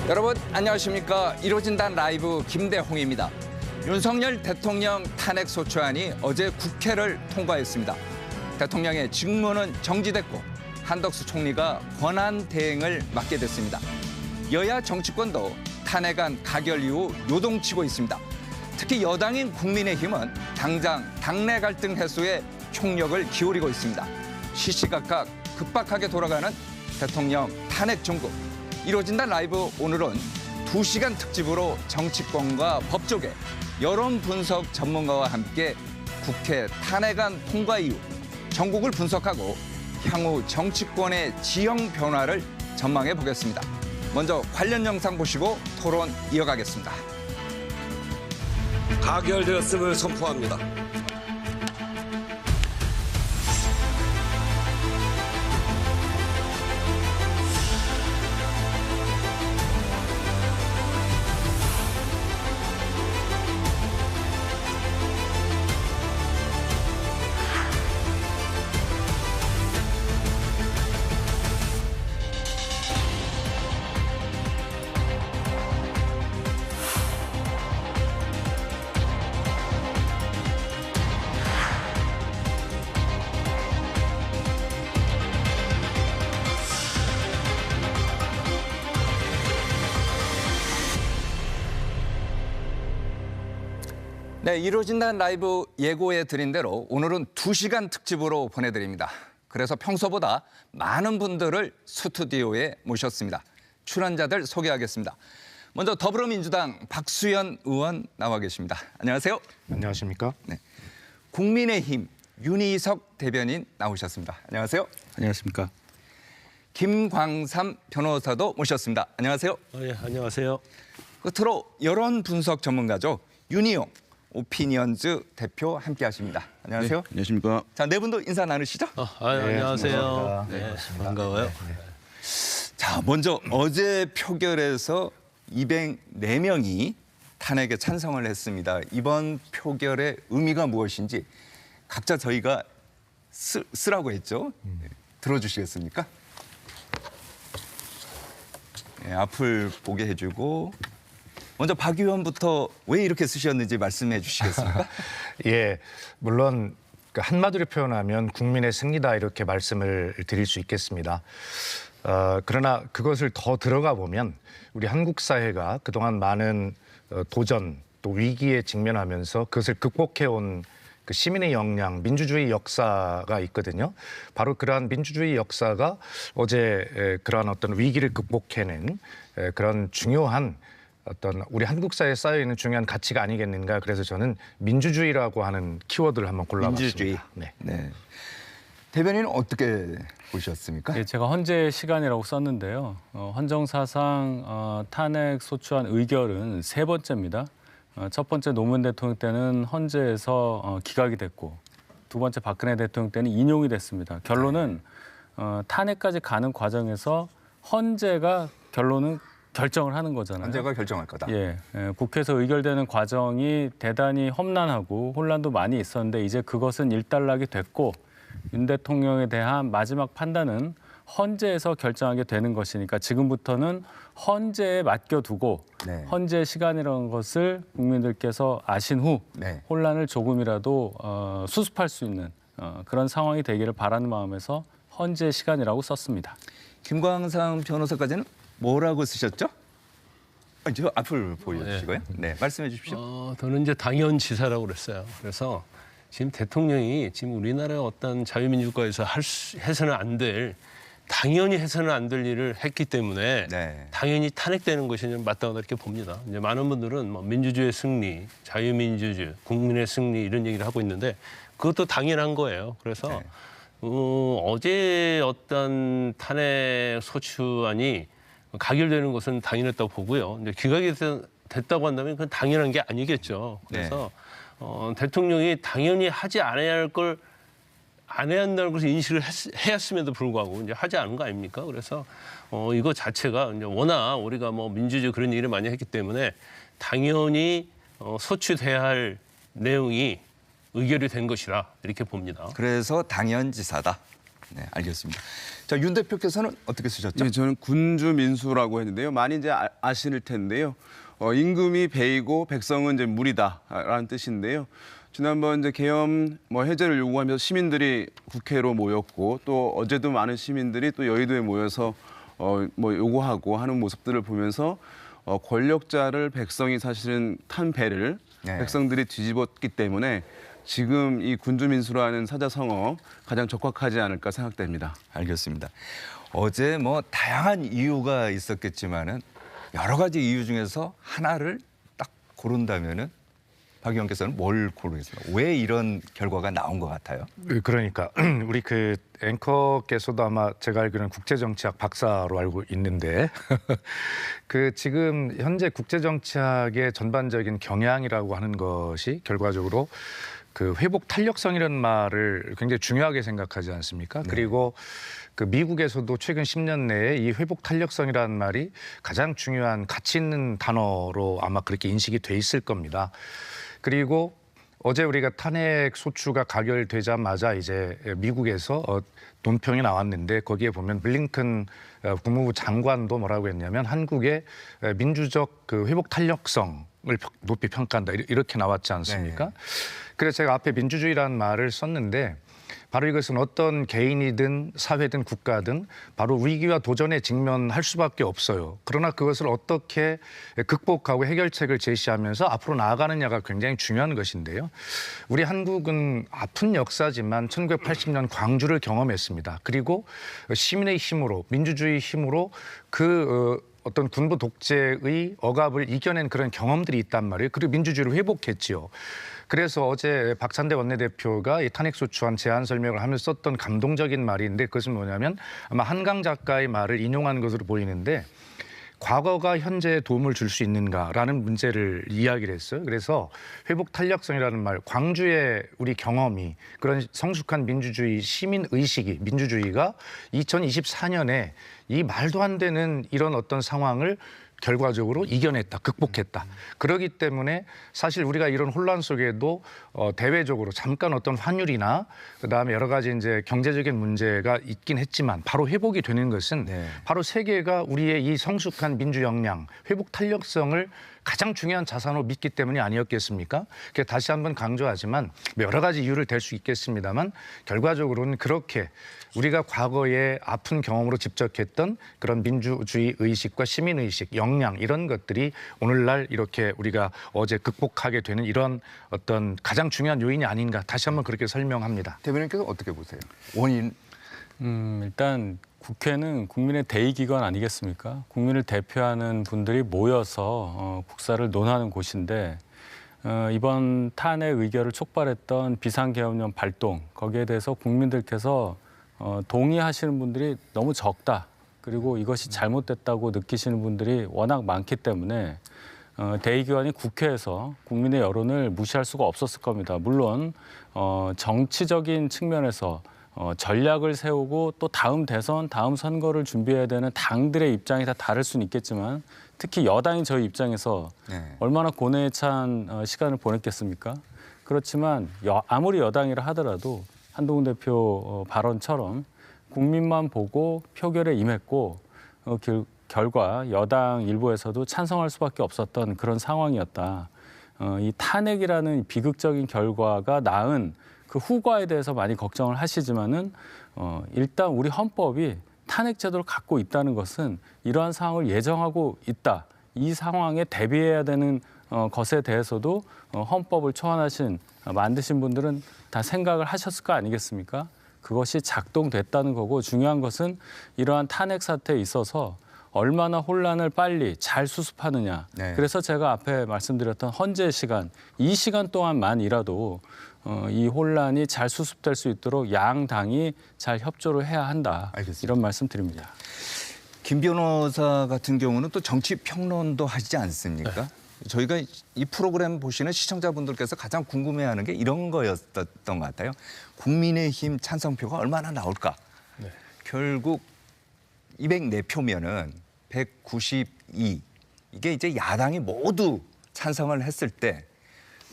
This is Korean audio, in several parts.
여러분 안녕하십니까. 이루어진단 라이브 김대홍입니다. 윤석열 대통령 탄핵 소추안이 어제 국회를 통과했습니다. 대통령의 직무는 정지됐고 한덕수 총리가 권한 대행을 맡게 됐습니다. 여야 정치권도 탄핵안 가결 이후 요동치고 있습니다. 특히 여당인 국민의힘은 당장 당내 갈등 해소에 총력을 기울이고 있습니다. 시시각각 급박하게 돌아가는 대통령 탄핵 정국. 이루어진단 라이브 오늘은 2시간 특집으로 정치권과 법조계, 여론 분석 전문가와 함께 국회 탄핵안 통과 이후 전국을 분석하고 향후 정치권의 지형 변화를 전망해 보겠습니다. 먼저 관련 영상 보시고 토론 이어가겠습니다. 가결되었음을 선포합니다. 네, 이루어진단 라이브 예고해 드린 대로 오늘은 2시간 특집으로 보내드립니다. 그래서 평소보다 많은 분들을 스튜디오에 모셨습니다. 출연자들 소개하겠습니다. 먼저 더불어민주당 박수현 의원 나와 계십니다. 안녕하세요. 안녕하십니까? 네. 국민의힘 윤희석 대변인 나오셨습니다. 안녕하세요. 안녕하십니까? 김광삼 변호사도 모셨습니다. 안녕하세요. 예, 안녕하세요. 끝으로 여론 분석 전문가죠. 윤희용 오피니언즈 대표 함께하십니다. 안녕하세요. 네, 안녕하십니까? 자, 네 분도 인사 나누시죠? 안녕하세요. 네, 반가워요. 자, 먼저 어제 표결에서 204명이 탄핵에 찬성을 했습니다. 이번 표결의 의미가 무엇인지 각자 저희가 쓰라고 했죠. 네, 들어주시겠습니까? 네, 앞을 보게 해주고 먼저 박 의원부터 왜 이렇게 쓰셨는지 말씀해 주시겠습니까? 예, 물론 한마디로 표현하면 국민의 승리다 이렇게 말씀을 드릴 수 있겠습니다. 그러나 그것을 더 들어가 보면 우리 한국 사회가 그동안 많은 도전 또 위기에 직면하면서 그것을 극복해온 그 시민의 역량, 민주주의 역사가 있거든요. 바로 그러한 민주주의 역사가 어제 그러한 어떤 위기를 극복해낸 그런 중요한 어떤 우리 한국 사회에 쌓여 있는 중요한 가치가 아니겠는가. 그래서 저는 민주주의라고 하는 키워드를 한번 골라봤습니다. 민주주의. 네. 네. 대변인은 어떻게 보셨습니까? 예, 제가 헌재 시간이라고 썼는데요. 헌정사상 탄핵 소추안 의결은 3번째입니다. 첫 번째 노무현 대통령 때는 헌재에서 기각이 됐고 두 번째 박근혜 대통령 때는 인용이 됐습니다. 결론은 탄핵까지 가는 과정에서 헌재가 결정을 하는 거잖아요. 헌재가 결정할 거다. 예, 국회에서 의결되는 과정이 대단히 험난하고 혼란도 많이 있었는데 이제 그것은 일단락이 됐고 윤 대통령에 대한 마지막 판단은 헌재에서 결정하게 되는 것이니까 지금부터는 헌재에 맡겨두고 네. 헌재 시간이라는 것을 국민들께서 아신 후 네. 혼란을 조금이라도 수습할 수 있는 그런 상황이 되기를 바라는 마음에서 헌재 시간이라고 썼습니다. 김광삼 변호사까지는 뭐라고 쓰셨죠? 저 앞을 보여주시고요. 네, 말씀해 주십시오. 저는 이제 당연지사라고 그랬어요. 그래서 지금 대통령이 지금 우리나라 어떤 자유민주국가에서 해서는 안 될, 당연히 해서는 안 될 일을 했기 때문에 네. 당연히 탄핵되는 것이 마땅하다 이렇게 봅니다. 이제 많은 분들은 뭐 민주주의의 승리, 자유민주주의, 국민의 승리 이런 얘기를 하고 있는데 그것도 당연한 거예요. 그래서 네. 어제 어떤 탄핵 소추안이 가결되는 것은 당연했다고 보고요. 이제 기각이 됐다고 한다면 그건 당연한 게 아니겠죠. 그래서 대통령이 당연히 하지 않아야 할 걸 안 해야 한다는 것을 인식을 해왔음에도 불구하고 이제 하지 않은 거 아닙니까? 그래서 이거 자체가 이제 워낙 우리가 뭐 민주주의 그런 얘기를 많이 했기 때문에 당연히 소추돼야 할 내용이 의결이 된 것이라 이렇게 봅니다. 그래서 당연지사다. 네, 알겠습니다. 자, 윤 대표께서는 어떻게 쓰셨죠? 네, 저는 군주민수라고 했는데요. 많이 이제 아실 텐데요. 임금이 배이고 백성은 이제 물이다라는 뜻인데요. 지난번 이제 계엄 해제를 요구하면서 시민들이 국회로 모였고 또 어제도 많은 시민들이 또 여의도에 모여서 요구하고 하는 모습들을 보면서 권력자를 백성이 사실은 탄 배를 네. 백성들이 뒤집었기 때문에 지금 이 군주민수라는 사자성어 가장 적합하지 않을까 생각됩니다. 알겠습니다. 어제 뭐 다양한 이유가 있었겠지만은 여러 가지 이유 중에서 하나를 딱 고른다면은 박 의원께서는 뭘 고르겠습니까? 왜 이런 결과가 나온 것 같아요? 그러니까 우리 그 앵커께서도 아마 제가 알기로는 국제정치학 박사로 알고 있는데 그 지금 현재 국제정치학의 전반적인 경향이라고 하는 것이 결과적으로 그 회복 탄력성이라는 말을 굉장히 중요하게 생각하지 않습니까? 그리고 그 미국에서도 최근 10년 내에 이 회복 탄력성이라는 말이 가장 중요한 가치 있는 단어로 아마 그렇게 인식이 돼 있을 겁니다. 그리고 어제 우리가 탄핵 소추가 가결되자마자 이제 미국에서 논평이 나왔는데 거기에 보면 블링컨 국무부 장관도 뭐라고 했냐면 한국의 민주적 그 회복 탄력성을 높이 평가한다 이렇게 나왔지 않습니까? 네. 그래서 제가 앞에 민주주의라는 말을 썼는데 바로 이것은 어떤 개인이든 사회든 국가든 바로 위기와 도전에 직면할 수밖에 없어요. 그러나 그것을 어떻게 극복하고 해결책을 제시하면서 앞으로 나아가느냐가 굉장히 중요한 것인데요. 우리 한국은 아픈 역사지만 1980년 광주를 경험했습니다. 그리고 시민의 힘으로 민주주의 힘으로 어떤 군부 독재의 억압을 이겨낸 그런 경험들이 있단 말이에요. 그리고 민주주의를 회복했지요. 그래서 어제 박찬대 원내대표가 이 탄핵소추안 제안 설명을 하면서 썼던 감동적인 말인데 그것은 뭐냐면 아마 한강 작가의 말을 인용한 것으로 보이는데 과거가 현재에 도움을 줄 수 있는가라는 문제를 이야기를 했어요. 그래서 회복 탄력성이라는 말, 광주의 우리 경험이 그런 성숙한 민주주의, 시민 의식이 민주주의가 2024년에 이 말도 안 되는 이런 어떤 상황을 결과적으로 이겨냈다, 극복했다. 그렇기 때문에 사실 우리가 이런 혼란 속에도 대외적으로 잠깐 어떤 환율이나 그다음에 여러 가지 이제 경제적인 문제가 있긴 했지만 바로 회복이 되는 것은 바로 세계가 우리의 이 성숙한 민주 역량, 회복 탄력성을 가장 중요한 자산으로 믿기 때문이 아니었겠습니까? 다시 한번 강조하지만 여러 가지 이유를 댈 수 있겠습니다만 결과적으로는 그렇게 우리가 과거에 아픈 경험으로 집적했던 그런 민주주의 의식과 시민의식, 역량 이런 것들이 오늘날 이렇게 우리가 어제 극복하게 되는 이런 어떤 가장 중요한 요인이 아닌가 다시 한번 그렇게 설명합니다. 대변인께서 어떻게 보세요? 원인? 일단 국회는 국민의 대의기관 아니겠습니까? 국민을 대표하는 분들이 모여서 국사를 논하는 곳인데 이번 탄핵 의결을 촉발했던 비상계엄령 발동 거기에 대해서 국민들께서 동의하시는 분들이 너무 적다. 그리고 이것이 잘못됐다고 느끼시는 분들이 워낙 많기 때문에 대의기관이 국회에서 국민의 여론을 무시할 수가 없었을 겁니다. 물론 정치적인 측면에서 전략을 세우고 또 다음 대선, 다음 선거를 준비해야 되는 당들의 입장이 다 다를 수는 있겠지만 특히 여당인 저희 입장에서 얼마나 고뇌에 찬 시간을 보냈겠습니까? 그렇지만 아무리 여당이라 하더라도 한동훈 대표 발언처럼 국민만 보고 표결에 임했고 결과 여당 일부에서도 찬성할 수밖에 없었던 그런 상황이었다. 이 탄핵이라는 비극적인 결과가 낳은 그 후과에 대해서 많이 걱정을 하시지만은 일단 우리 헌법이 탄핵 제도를 갖고 있다는 것은 이러한 상황을 예정하고 있다. 이 상황에 대비해야 되는 것에 대해서도 헌법을 만드신 분들은 다 생각을 하셨을 거 아니겠습니까? 그것이 작동됐다는 거고 중요한 것은 이러한 탄핵 사태에 있어서 얼마나 혼란을 빨리 잘 수습하느냐. 그래서 제가 앞에 말씀드렸던 헌재 시간, 이 시간 동안만이라도 이 혼란이 잘 수습될 수 있도록 양 당이 잘 협조를 해야 한다. 알겠습니다. 이런 말씀 드립니다. 김 변호사 같은 경우는 또 정치 평론도 하시지 않습니까? 저희가 이 프로그램 보시는 시청자분들께서 가장 궁금해하는 게 이런 거였던 것 같아요. 국민의힘 찬성표가 얼마나 나올까? 결국 204표면은 192. 이게 이제 야당이 모두 찬성을 했을 때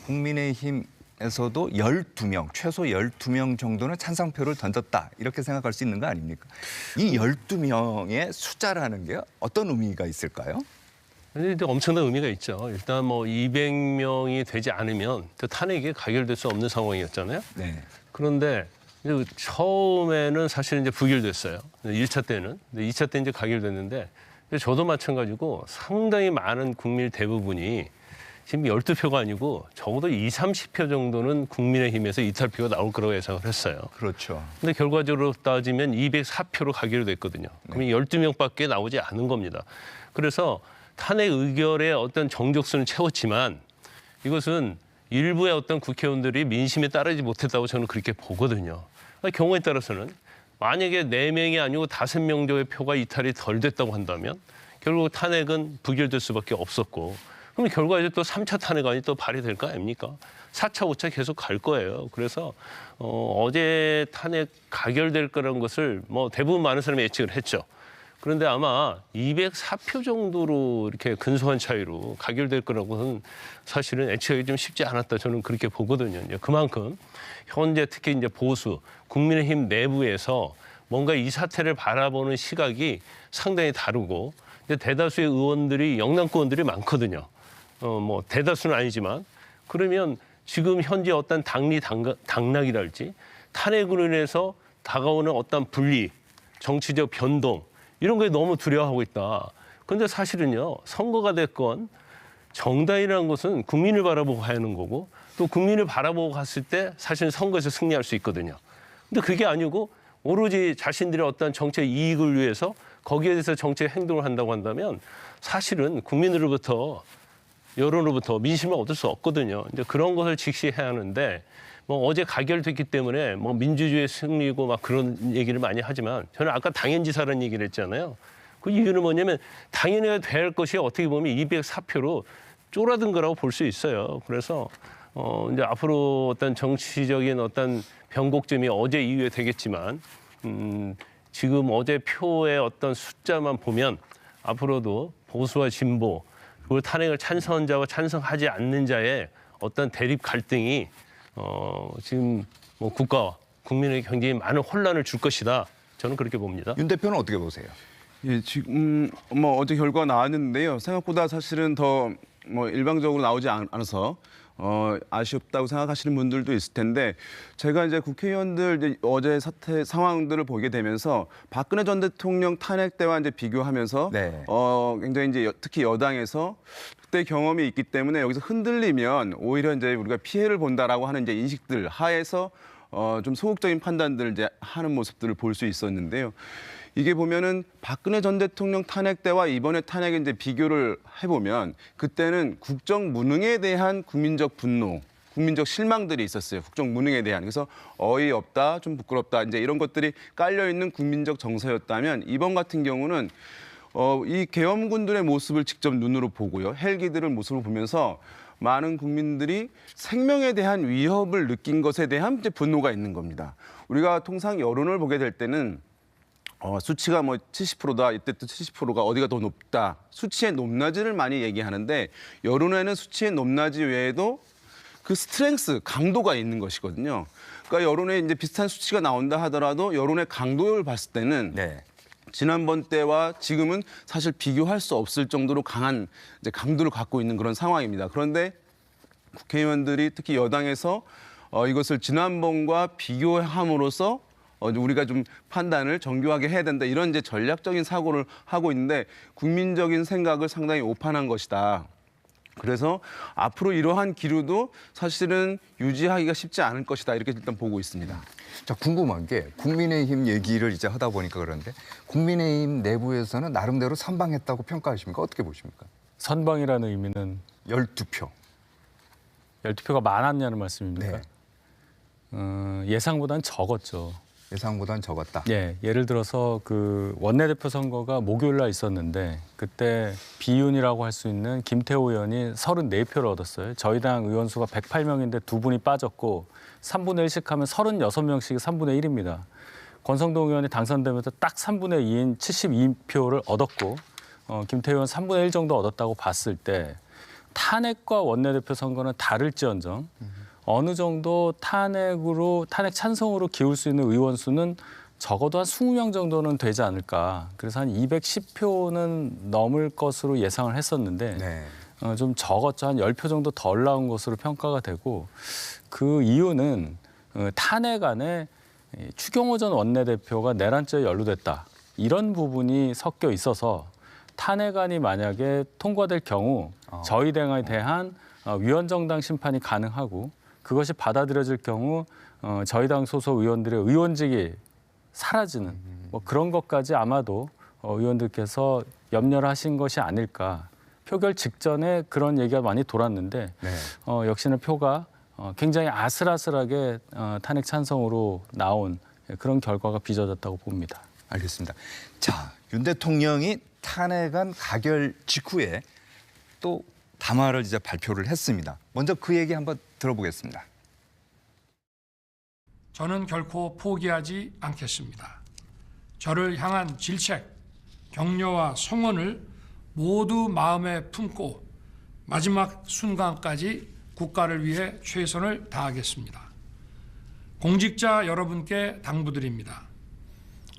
국민의힘 에서도 12명, 최소 12명 정도는 찬성표를 던졌다. 이렇게 생각할 수 있는 거 아닙니까? 이 12명의 숫자라는 게 어떤 의미가 있을까요? 근데 엄청난 의미가 있죠. 일단 뭐 200명이 되지 않으면 또 탄핵이 가결될 수 없는 상황이었잖아요. 네. 그런데 이제 처음에는 사실 이제 부결됐어요. 1차 때는. 근데 2차 때 이제 가결됐는데 저도 마찬가지고 상당히 많은 국민 대부분이 지금 12표가 아니고 적어도 30표 정도는 국민의힘에서 이탈표가 나올 거라고 예상을 했어요. 그렇죠. 근데 결과적으로 따지면 204표로 가결됐거든요. 그러면 12명밖에 나오지 않은 겁니다. 그래서 탄핵 의결의 어떤 정족수는 채웠지만 이것은 일부의 어떤 국회의원들이 민심에 따르지 못했다고 저는 그렇게 보거든요. 경우에 따라서는 만약에 4명이 아니고 5명 정도의 표가 이탈이 덜 됐다고 한다면 결국 탄핵은 부결될 수밖에 없었고 그럼 결과에 또 3차 탄핵안이 또 발의될 거 아닙니까? 4차, 5차 계속 갈 거예요. 그래서 어제 탄핵 가결될 거라는 것을 뭐 대부분 많은 사람이 예측을 했죠. 그런데 아마 204표 정도로 이렇게 근소한 차이로 가결될 거라고는 사실은 예측하기 좀 쉽지 않았다. 저는 그렇게 보거든요. 이제 그만큼 현재 특히 이제 보수, 국민의힘 내부에서 뭔가 이 사태를 바라보는 시각이 상당히 다르고 이제 대다수의 의원들이 영남권 의원들이 많거든요. 뭐 대다수는 아니지만 그러면 지금 현재 어떤 당락이랄지 탄핵으로 인해서 다가오는 어떤 분리, 정치적 변동 이런 거에 너무 두려워하고 있다. 그런데 사실은요 선거가 됐건 정당이라는 것은 국민을 바라보고 하는 거고 또 국민을 바라보고 갔을 때 사실은 선거에서 승리할 수 있거든요. 근데 그게 아니고 오로지 자신들의 어떤 정책 이익을 위해서 거기에 대해서 정책 행동을 한다고 한다면 사실은 국민으로부터 여론으로부터 민심을 얻을 수 없거든요. 이제 그런 것을 직시해야 하는데 뭐 어제 가결됐기 때문에 뭐 민주주의의 승리고 막 그런 얘기를 많이 하지만 저는 아까 당연지사라는 얘기를 했잖아요. 그 이유는 뭐냐면 당연해야 될 것이 어떻게 보면 204표로 쫄아든 거라고 볼 수 있어요. 그래서 이제 앞으로 어떤 정치적인 어떤 변곡점이 어제 이후에 되겠지만 지금 어제 표의 어떤 숫자만 보면 앞으로도 보수와 진보 그리고 탄핵을 찬성한 자와 찬성하지 않는 자의 어떤 대립 갈등이 지금 뭐 국가와 국민에게 굉장히 많은 혼란을 줄 것이다. 저는 그렇게 봅니다. 윤 대표는 어떻게 보세요? 예, 지금 뭐 어제 결과가 나왔는데요. 생각보다 사실은 더 뭐 일방적으로 나오지 않아서 아쉽다고 생각하시는 분들도 있을 텐데 제가 이제 국회의원들 이제 어제 사태 상황들을 보게 되면서 박근혜 전 대통령 탄핵 때와 이제 비교하면서 네. 굉장히 이제 특히 여당에서 그때 경험이 있기 때문에 여기서 흔들리면 오히려 이제 우리가 피해를 본다라고 하는 이제 인식들 하에서 좀 소극적인 판단들을 이제 하는 모습들을 볼 수 있었는데요. 이게 보면은 박근혜 전 대통령 탄핵 때와 이번에 탄핵에 이제 비교를 해보면 그때는 국정 무능에 대한 국민적 분노, 국민적 실망들이 있었어요. 국정 무능에 대한. 그래서 어이없다, 좀 부끄럽다, 이제 이런 것들이 깔려 있는 국민적 정서였다면 이번 같은 경우는 이 계엄군들의 모습을 직접 눈으로 보고요, 헬기들을 모습을 보면서 많은 국민들이 생명에 대한 위협을 느낀 것에 대한 이제 분노가 있는 겁니다. 우리가 통상 여론을 보게 될 때는 수치가 뭐 70%다, 이때 또 70%가 어디가 더 높다, 수치의 높낮이를 많이 얘기하는데 여론에는 수치의 높낮이 외에도 그 스트렝스, 강도가 있는 것이거든요. 그러니까 여론에 이제 비슷한 수치가 나온다 하더라도 여론의 강도를 봤을 때는 네. 지난번 때와 지금은 사실 비교할 수 없을 정도로 강한 이제 강도를 갖고 있는 그런 상황입니다. 그런데 국회의원들이 특히 여당에서 이것을 지난번과 비교함으로써 우리가 좀 판단을 정교하게 해야 된다, 이런 이제 전략적인 사고를 하고 있는데 국민적인 생각을 상당히 오판한 것이다. 그래서 앞으로 이러한 기류도 사실은 유지하기가 쉽지 않을 것이다, 이렇게 일단 보고 있습니다. 자, 궁금한 게 국민의힘 얘기를 이제 하다 보니까 그런데 국민의힘 내부에서는 나름대로 선방했다고 평가하십니까? 어떻게 보십니까? 선방이라는 의미는 12표. 12표가 많았냐는 말씀입니까? 네. 예상보다는 적었죠. 예상보다는 적었다. 예, 예를 들어서 그 원내대표 선거가 목요일 날 있었는데 그때 비윤이라고 할 수 있는 김태호 의원이 34표를 얻었어요. 저희 당 의원 수가 108명인데 2분이 빠졌고 3분의 1씩 하면 36명씩이 3분의 1입니다. 권성동 의원이 당선되면서 딱 3분의 2인 72표를 얻었고 김태호 의원 3분의 1 정도 얻었다고 봤을 때 탄핵과 원내대표 선거는 다를지언정 어느 정도 탄핵 찬성으로 기울 수 있는 의원 수는 적어도 한 20명 정도는 되지 않을까. 그래서 한 210표는 넘을 것으로 예상을 했었는데 네. 좀 적었죠. 한 10표 정도 덜 나온 것으로 평가가 되고 그 이유는 탄핵안에 추경호 전 원내대표가 내란죄에 연루됐다. 이런 부분이 섞여 있어서 탄핵안이 만약에 통과될 경우 저희 당에 대한 위헌정당 심판이 가능하고 그것이 받아들여질 경우 저희 당 소속 의원들의 의원직이 사라지는 뭐 그런 것까지 아마도 의원들께서 염려를 하신 것이 아닐까. 표결 직전에 그런 얘기가 많이 돌았는데 네. 역시나 표가 굉장히 아슬아슬하게 탄핵 찬성으로 나온 그런 결과가 빚어졌다고 봅니다. 알겠습니다. 자, 윤 대통령이 탄핵안 가결 직후에 또 담화를 이제 발표를 했습니다. 먼저 그 얘기 한번 들어보겠습니다. 저는 결코 포기하지 않겠습니다. 저를 향한 질책, 격려와 성원을 모두 마음에 품고 마지막 순간까지 국가를 위해 최선을 다하겠습니다. 공직자 여러분께 당부드립니다.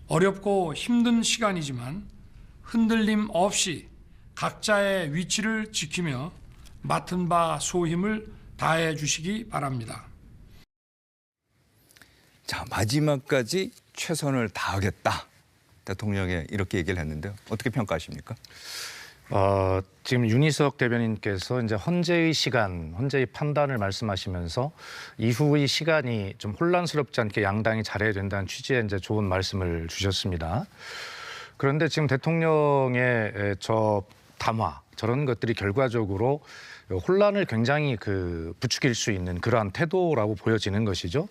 어렵고 힘든 시간이지만 흔들림 없이 각자의 위치를 지키며 맡은 바 소임을 다해 주시기 바랍니다. 자, 마지막까지 최선을 다하겠다. 대통령이 이렇게 얘기를 했는데요. 어떻게 평가하십니까? 지금 윤희석 대변인께서 이제 헌재의 시간, 헌재의 판단을 말씀하시면서 이후의 시간이 좀 혼란스럽지 않게 양당이 잘해야 된다는 취지의 이제 좋은 말씀을 주셨습니다. 그런데 지금 대통령의 저 담화, 저런 것들이 결과적으로 혼란을 굉장히 부추길 수 있는 그러한 태도라고 보여지는 것이죠.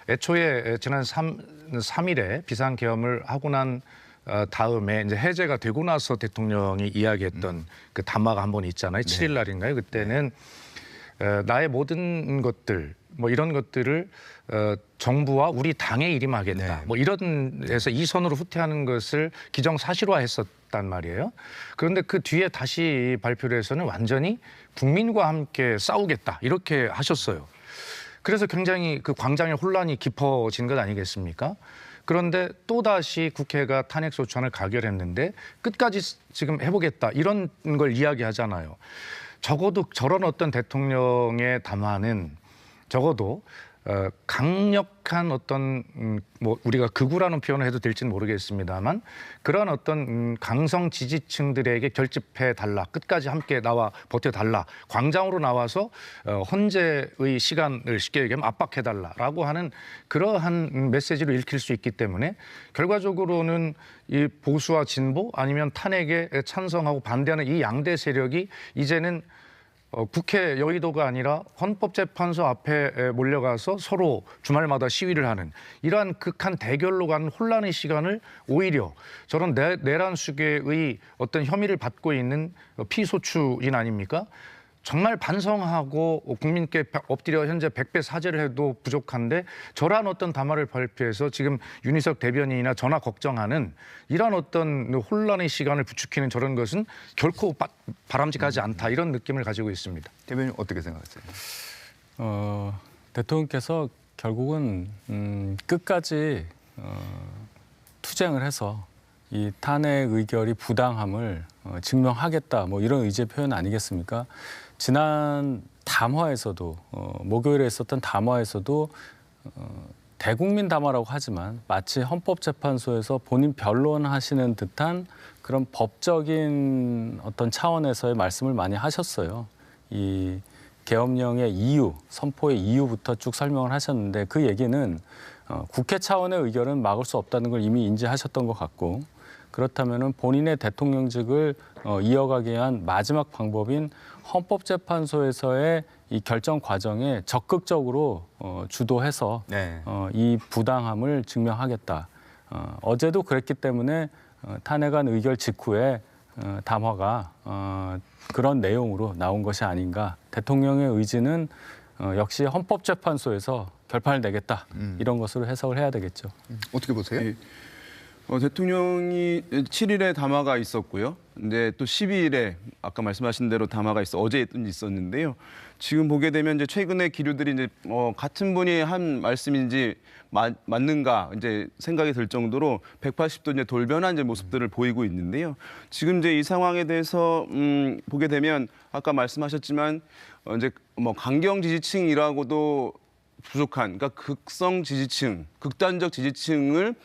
애초에 지난 3일에 비상계엄을 하고 난 다음에 이제 해제가 되고 나서 대통령이 이야기했던 그 담화가 한 번 있잖아요. 7일 날인가요? 그때는 나의 모든 것들 뭐 이런 것들을 정부와 우리 당에 일임하겠다. 네. 뭐 이런 데서 이 선으로 후퇴하는 것을 기정사실화했었단 말이에요. 그런데 그 뒤에 다시 발표를 해서는 완전히 국민과 함께 싸우겠다 이렇게 하셨어요. 그래서 굉장히 그 광장의 혼란이 깊어진 것 아니겠습니까? 그런데 또다시 국회가 탄핵소추안을 가결했는데 끝까지 지금 해보겠다 이런 걸 이야기하잖아요. 적어도 저런 어떤 대통령의 담화는 적어도 강력한 어떤 뭐 우리가 극우라는 표현을 해도 될지는 모르겠습니다만 그런 어떤 강성 지지층들에게 결집해 달라, 끝까지 함께 나와 버텨 달라, 광장으로 나와서 헌재의 시간을 쉽게 얘기하면 압박해 달라라고 하는 그러한 메시지로 읽힐 수 있기 때문에 결과적으로는 이 보수와 진보 아니면 탄핵에 찬성하고 반대하는 이 양대 세력이 이제는 국회 여의도가 아니라 헌법재판소 앞에 몰려가서 서로 주말마다 시위를 하는 이러한 극한 대결로 가는 혼란의 시간을 오히려 저런 내란 수계의 어떤 혐의를 받고 있는 피소추인 아닙니까? 정말 반성하고 국민께 엎드려 현재 100배 사죄를 해도 부족한데 저러한 어떤 담화를 발표해서 지금 윤희석 대변인이나 저나 걱정하는 이러한 어떤 혼란의 시간을 부추기는 저런 것은 결코 바람직하지 않다 이런 느낌을 가지고 있습니다. 대변인 어떻게 생각하세요? 대통령께서 결국은 끝까지 투쟁을 해서 이 탄핵 의결이 부당함을 증명하겠다 뭐 이런 의지의 표현 아니겠습니까? 지난 담화에서도 목요일에 있었던 담화에서도 대국민 담화라고 하지만 마치 헌법재판소에서 본인 변론하시는 듯한 그런 법적인 어떤 차원에서의 말씀을 많이 하셨어요. 이 계엄령의 이유, 선포의 이유부터 쭉 설명을 하셨는데 그 얘기는 국회 차원의 의결은 막을 수 없다는 걸 이미 인지하셨던 것 같고 그렇다면 본인의 대통령직을 이어가기 위한 마지막 방법인 헌법재판소에서의 이 결정 과정에 적극적으로 주도해서 네. 이 부당함을 증명하겠다. 어제도 그랬기 때문에 탄핵안 의결 직후에 담화가 그런 내용으로 나온 것이 아닌가. 대통령의 의지는 역시 헌법재판소에서 결판을 내겠다. 이런 것으로 해석을 해야 되겠죠. 어떻게 보세요? 대통령이 7일에 담화가 있었고요. 이제 또 12일에 아까 말씀하신 대로 담화가 어제 있었는데요. 지금 보게 되면 이제 최근의 기류들이 이제 같은 분이 한 말씀인지 맞는가 이제 생각이 들 정도로 180도 이제 돌변한 이제 모습들을 보이고 있는데요. 지금 이제 이 상황에 대해서 보게 되면 아까 말씀하셨지만 이제 뭐 강경 지지층이라고도 부족한, 그러니까 극성 지지층, 극단적 지지층을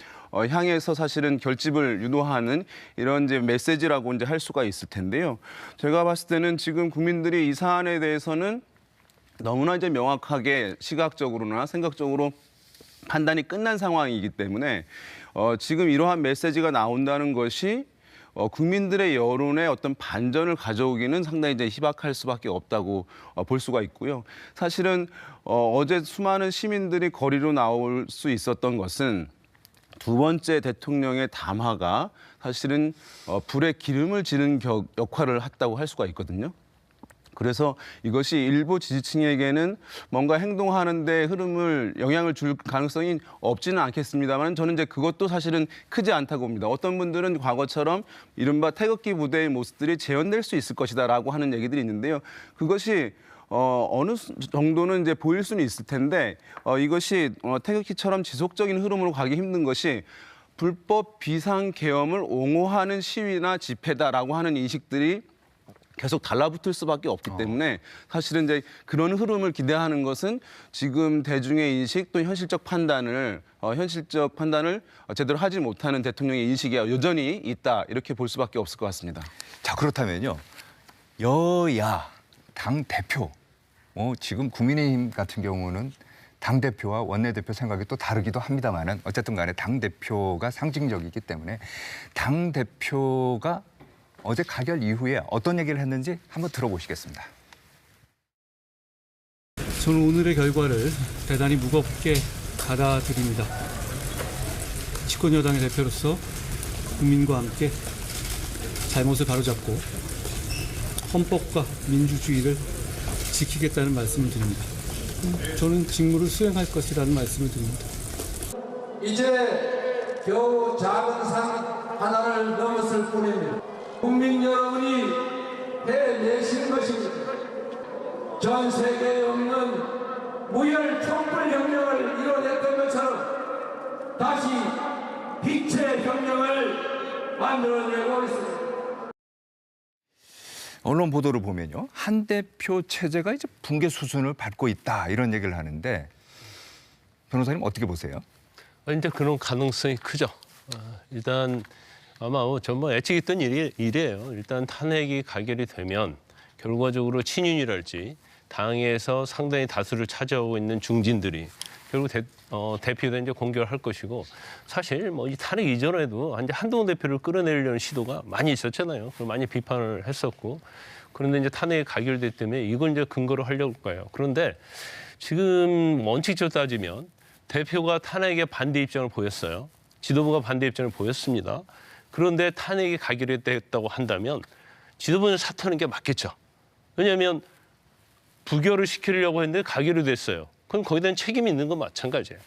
향해서 사실은 결집을 유도하는 이런 이제 메시지라고 이제 할 수가 있을 텐데요. 제가 봤을 때는 지금 국민들이 이 사안에 대해서는 너무나 이제 명확하게 시각적으로나 생각적으로 판단이 끝난 상황이기 때문에 지금 이러한 메시지가 나온다는 것이 국민들의 여론에 어떤 반전을 가져오기는 상당히 이제 희박할 수밖에 없다고 볼 수가 있고요. 사실은 어제 수많은 시민들이 거리로 나올 수 있었던 것은 두 번째 대통령의 담화가 사실은 불에 기름을 지는 역할을 했다고 할 수가 있거든요. 그래서 이것이 일부 지지층에게는 뭔가 행동하는 데 영향을 줄 가능성이 없지는 않겠습니다만 저는 이제 그것도 사실은 크지 않다고 봅니다. 어떤 분들은 과거처럼 이른바 태극기 부대의 모습들이 재현될 수 있을 것이다라고 하는 얘기들이 있는데요. 그것이 어느 정도는 이제 보일 수는 있을 텐데 이것이 태극기처럼 지속적인 흐름으로 가기 힘든 것이 불법 비상계엄을 옹호하는 시위나 집회다라고 하는 인식들이 계속 달라붙을 수밖에 없기 때문에 사실은 이제 그런 흐름을 기대하는 것은 지금 대중의 인식 또 현실적 판단을 제대로 하지 못하는 대통령의 인식이 여전히 있다 이렇게 볼 수밖에 없을 것 같습니다. 자, 그렇다면요. 여야 당 대표, 지금 국민의힘 같은 경우는 당 대표와 원내대표 생각이 또 다르기도 합니다만은 어쨌든 간에 당 대표가 상징적이기 때문에 당 대표가 어제 가결 이후에 어떤 얘기를 했는지 한번 들어보시겠습니다. 저는 오늘의 결과를 대단히 무겁게 받아들입니다. 집권여당의 대표로서 국민과 함께 잘못을 바로잡고 헌법과 민주주의를 지키겠다는 말씀을 드립니다. 저는 직무를 수행할 것이라는 말씀을 드립니다. 이제 겨우 작은 산 하나를 넘었을 뿐입니다. 국민 여러분이 해내신 것입니다. 전 세계에 없는 무혈 촛불혁명을 이뤄냈던 것처럼 다시 빛의 혁명을 만들어내고 있습니다. 언론 보도를 보면요. 한 대표 체제가 이제 붕괴 수순을 밟고 있다 이런 얘기를 하는데 변호사님 어떻게 보세요? 이제 그런 가능성이 크죠. 일단 아마 전뭐 예측했던 일이에요. 일단 탄핵이 가결이 되면 결과적으로 친윤이랄지 당에서 상당히 다수를 차지하고 있는 중진들이 결국 대표된 이제 공격을 할 것이고 사실 뭐 이 탄핵 이전에도 이제 한동훈 대표를 끌어내려는 시도가 많이 있었잖아요. 그걸 많이 비판을 했었고 그런데 이제 탄핵이 가결됐기 때문에 이걸 이제 근거로 하려고 할 거예요. 그런데 지금 원칙적으로 따지면 대표가 탄핵에 반대 입장을 보였어요. 지도부가 반대 입장을 보였습니다. 그런데 탄핵이 가결이 됐다고 한다면 지도부는 사퇴하는 게 맞겠죠. 왜냐하면 부결을 시키려고 했는데 가결이 됐어요. 그럼 거기에 대한 책임이 있는 건 마찬가지예요.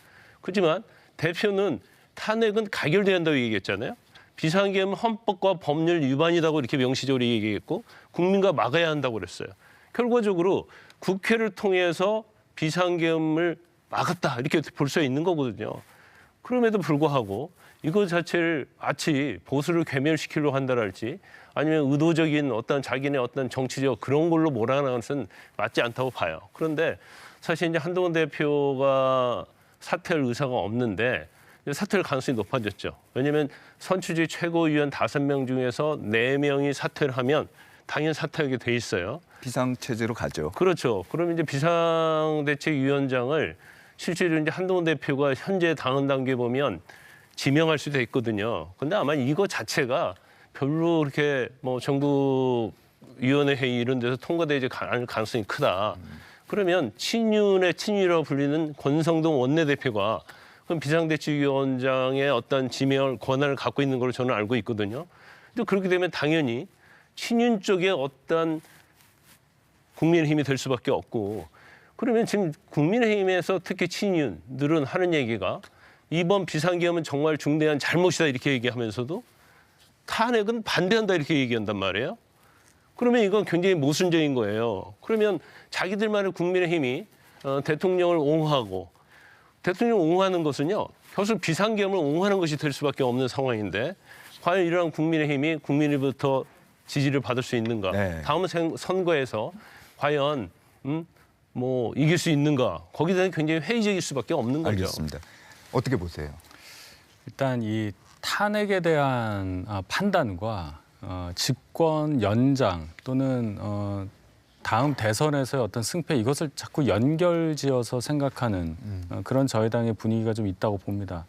그렇지만 대표는 탄핵은 가결돼야 한다고 얘기했잖아요. 비상계엄은 헌법과 법률 위반이라고 이렇게 명시적으로 얘기했고 국민과 막아야 한다고 그랬어요. 결과적으로 국회를 통해서 비상계엄을 막았다 이렇게 볼 수 있는 거거든요. 그럼에도 불구하고 이거 자체를 마치 보수를 괴멸시키려고 한다랄지 아니면 의도적인 어떤 자기네 어떤 정치적 그런 걸로 몰아가는 것은 맞지 않다고 봐요. 그런데 사실 이제 한동훈 대표가 사퇴할 의사가 없는데 사퇴할 가능성이 높아졌죠. 왜냐하면 선출직 최고위원 5명 중에서 4명이 사퇴를 하면 당연히 사퇴하게 돼 있어요. 비상체제로 가죠. 그렇죠. 그럼 이제 비상대책위원장을 실제로 이제 한동훈 대표가 현재 당헌 단계 보면 지명할 수도 있거든요. 근데 아마 이거 자체가 별로 그렇게 뭐 정부위원회 회의 이런 데서 통과되지 않을 가능성이 크다. 그러면 친윤의 친윤이라고 불리는 권성동 원내대표가 그럼 비상대책위원장의 어떤 지명 권한을 갖고 있는 걸로 저는 알고 있거든요. 근데 그렇게 되면 당연히 친윤 쪽의 어떤 국민의힘이 될 수밖에 없고 그러면 지금 국민의힘에서 특히 친윤들은 하는 얘기가 이번 비상계엄은 정말 중대한 잘못이다 이렇게 얘기하면서도 탄핵은 반대한다 이렇게 얘기한단 말이에요. 그러면 이건 굉장히 모순적인 거예요. 그러면 자기들만의 국민의힘이 대통령을 옹호하고 대통령을 옹호하는 것은요. 결국 비상계엄을 옹호하는 것이 될 수밖에 없는 상황인데 과연 이러한 국민의힘이 국민으로부터 지지를 받을 수 있는가? 네. 다음 선거에서 과연 뭐 이길 수 있는가? 거기에 대해서 굉장히 회의적일 수밖에 없는 거죠. 알겠습니다. 어떻게 보세요? 일단 이 탄핵에 대한 판단과 집권 연장 또는 다음 대선에서의 어떤 승패 이것을 자꾸 연결지어서 생각하는 그런 저희 당의 분위기가 좀 있다고 봅니다.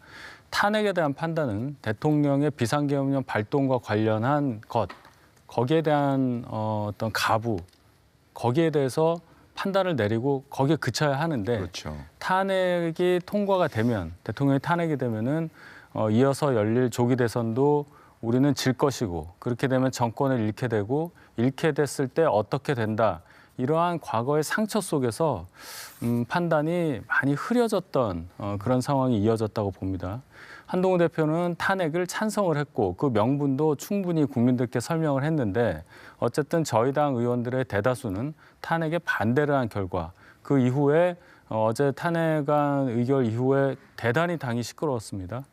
탄핵에 대한 판단은 대통령의 비상계엄령 발동과 관련한 것, 거기에 대한 어떤 가부, 거기에 대해서 판단을 내리고 거기에 그쳐야 하는데 그렇죠. 탄핵이 통과가 되면 대통령이 탄핵이 되면은 이어서 열릴 조기 대선도 우리는 질 것이고 그렇게 되면 정권을 잃게 되고 잃게 됐을 때 어떻게 된다. 이러한 과거의 상처 속에서 판단이 많이 흐려졌던 그런 상황이 이어졌다고 봅니다. 한동훈 대표는 탄핵을 찬성을 했고 그 명분도 충분히 국민들께 설명을 했는데 어쨌든 저희 당 의원들의 대다수는 탄핵에 반대를 한 결과 그 이후에 어제 탄핵안 의결 이후에 대단히 당이 시끄러웠습니다.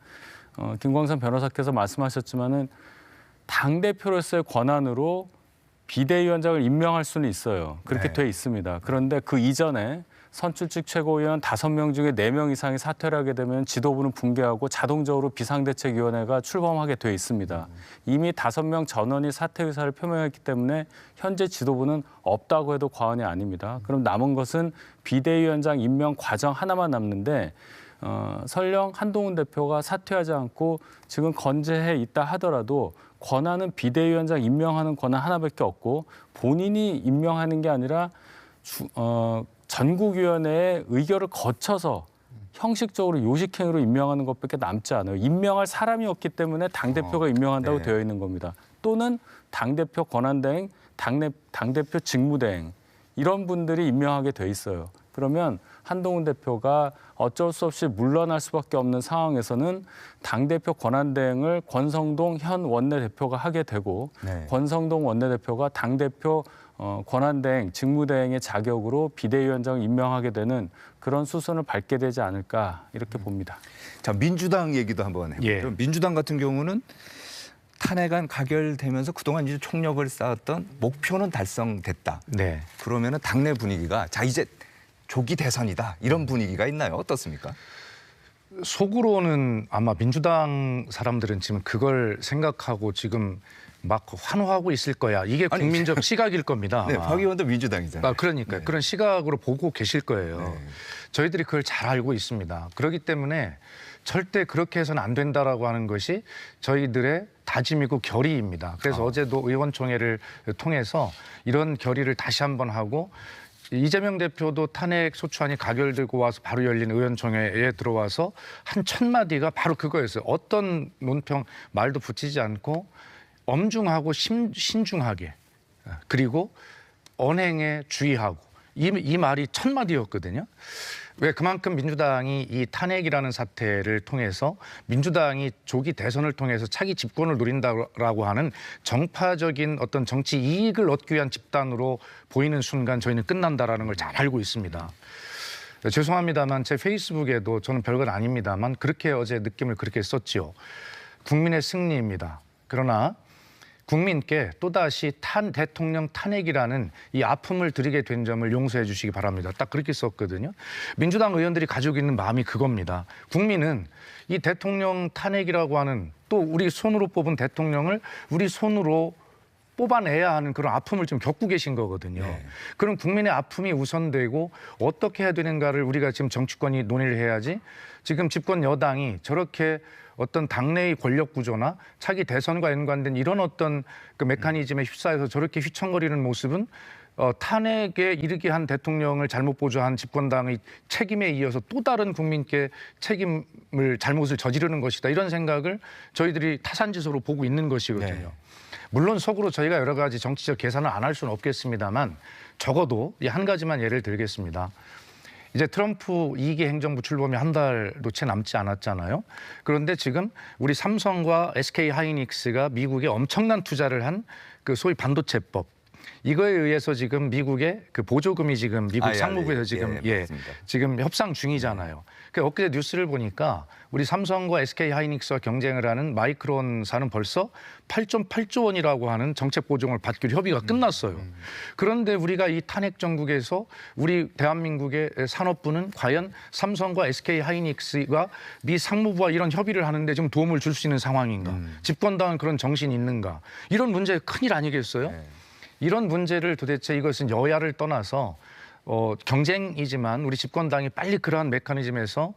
김광선 변호사께서 말씀하셨지만은 당대표로서의 권한으로 비대위원장을 임명할 수는 있어요. 그렇게 돼 있습니다. 그런데 그 이전에 선출직 최고위원 5명 중에 4명 이상이 사퇴를 하게 되면 지도부는 붕괴하고 자동적으로 비상대책위원회가 출범하게 돼 있습니다. 이미 5명 전원이 사퇴 의사를 표명했기 때문에 현재 지도부는 없다고 해도 과언이 아닙니다. 그럼 남은 것은 비대위원장 임명 과정 하나만 남는데 설령 한동훈 대표가 사퇴하지 않고 지금 건재해 있다 하더라도 권한은 비대위원장 임명하는 권한 하나밖에 없고 본인이 임명하는 게 아니라 전국위원회의 의결을 거쳐서 형식적으로 요식행위로 임명하는 것밖에 남지 않아요. 임명할 사람이 없기 때문에 당대표가 임명한다고 되어 있는 겁니다. 또는 당대표 권한대행, 당대표 직무대행 이런 분들이 임명하게 돼 있어요. 그러면 한동훈 대표가 어쩔 수 없이 물러날 수밖에 없는 상황에서는 당대표 권한대행을 권성동 현 원내대표가 하게 되고 권성동 원내대표가 당대표 권한대행, 직무대행의 자격으로 비대위원장을 임명하게 되는 그런 수순을 밟게 되지 않을까 이렇게 봅니다. 자, 민주당 얘기도 한번 해보죠. 예. 민주당 같은 경우는 탄핵안 가결되면서 그동안 이제 총력을 쌓았던 목표는 달성됐다. 네. 그러면은 당내 분위기가 자 이제 조기 대선이다 이런 분위기가 있나요? 어떻습니까? 속으로는 아마 민주당 사람들은 지금 그걸 생각하고 지금 막 환호하고 있을 거야. 이게 국민적 시각일 겁니다. 네, 박 의원도 민주당이잖아요. 그러니까 그런 시각으로 보고 계실 거예요. 네. 저희들이 그걸 잘 알고 있습니다. 그렇기 때문에 절대 그렇게 해서는 안 된다라고 하는 것이 저희들의 다짐이고 결의입니다. 그래서 어제도 의원총회를 통해서 이런 결의를 다시 한번 하고 이재명 대표도 탄핵 소추안이 가결되고 와서 바로 열린 의원총회에 들어와서 한 첫 마디가 바로 그거였어요. 어떤 논평 말도 붙이지 않고 엄중하고 신중하게 그리고 언행에 주의하고 이 말이 첫 마디였거든요. 왜 그만큼 민주당이 이 탄핵이라는 사태를 통해서 민주당이 조기 대선을 통해서 차기 집권을 노린다라고 하는 정파적인 어떤 정치 이익을 얻기 위한 집단으로 보이는 순간 저희는 끝난다라는 걸 잘 알고 있습니다. 죄송합니다만 제 페이스북에도 저는 별건 아닙니다만 그렇게 어제 느낌을 그렇게 썼지요. 국민의 승리입니다. 그러나 국민께 또다시 대통령 탄핵이라는 이 아픔을 드리게 된 점을 용서해 주시기 바랍니다. 딱 그렇게 썼거든요. 민주당 의원들이 가지고 있는 마음이 그겁니다. 국민은 이 대통령 탄핵이라고 하는 또 우리 손으로 뽑은 대통령을 우리 손으로 뽑아내야 하는 그런 아픔을 좀 겪고 계신 거거든요. 그럼 국민의 아픔이 우선되고 어떻게 해야 되는가를 우리가 지금 정치권이 논의를 해야지 지금 집권 여당이 저렇게 어떤 당내의 권력 구조나 차기 대선과 연관된 이런 어떤 그 메커니즘에 휩싸여서 저렇게 휘청거리는 모습은 탄핵에 이르게 한 대통령을 잘못 보조한 집권당의 책임에 이어서 또 다른 국민께 잘못을 저지르는 것이다. 이런 생각을 저희들이 타산지수로 보고 있는 것이거든요. 물론 속으로 저희가 여러 가지 정치적 계산을 안 할 수는 없겠습니다만 적어도 한 가지만 예를 들겠습니다. 이제 트럼프 2기 행정부 출범이 한 달도 채 남지 않았잖아요. 그런데 지금 우리 삼성과 SK 하이닉스가 미국에 엄청난 투자를 한 그 소위 반도체법 이거에 의해서 지금 미국의 그 보조금이 지금 미국 상무부에서 지금 지금 협상 중이잖아요. 그 엊그제 뉴스를 보니까 우리 삼성과 SK 하이닉스와 경쟁을 하는 마이크론사는 벌써 8.8조 원이라고 하는 정책 보조금을 받기로 협의가 끝났어요. 그런데 우리가 이 탄핵 정국에서 우리 대한민국의 산업부는 과연 삼성과 SK 하이닉스가 미 상무부와 이런 협의를 하는데 좀 도움을 줄 수 있는 상황인가? 집권당은 그런 정신이 있는가? 이런 문제 큰일 아니겠어요? 이런 문제를 도대체 이것은 여야를 떠나서 경쟁이지만 우리 집권당이 빨리 그러한 메커니즘에서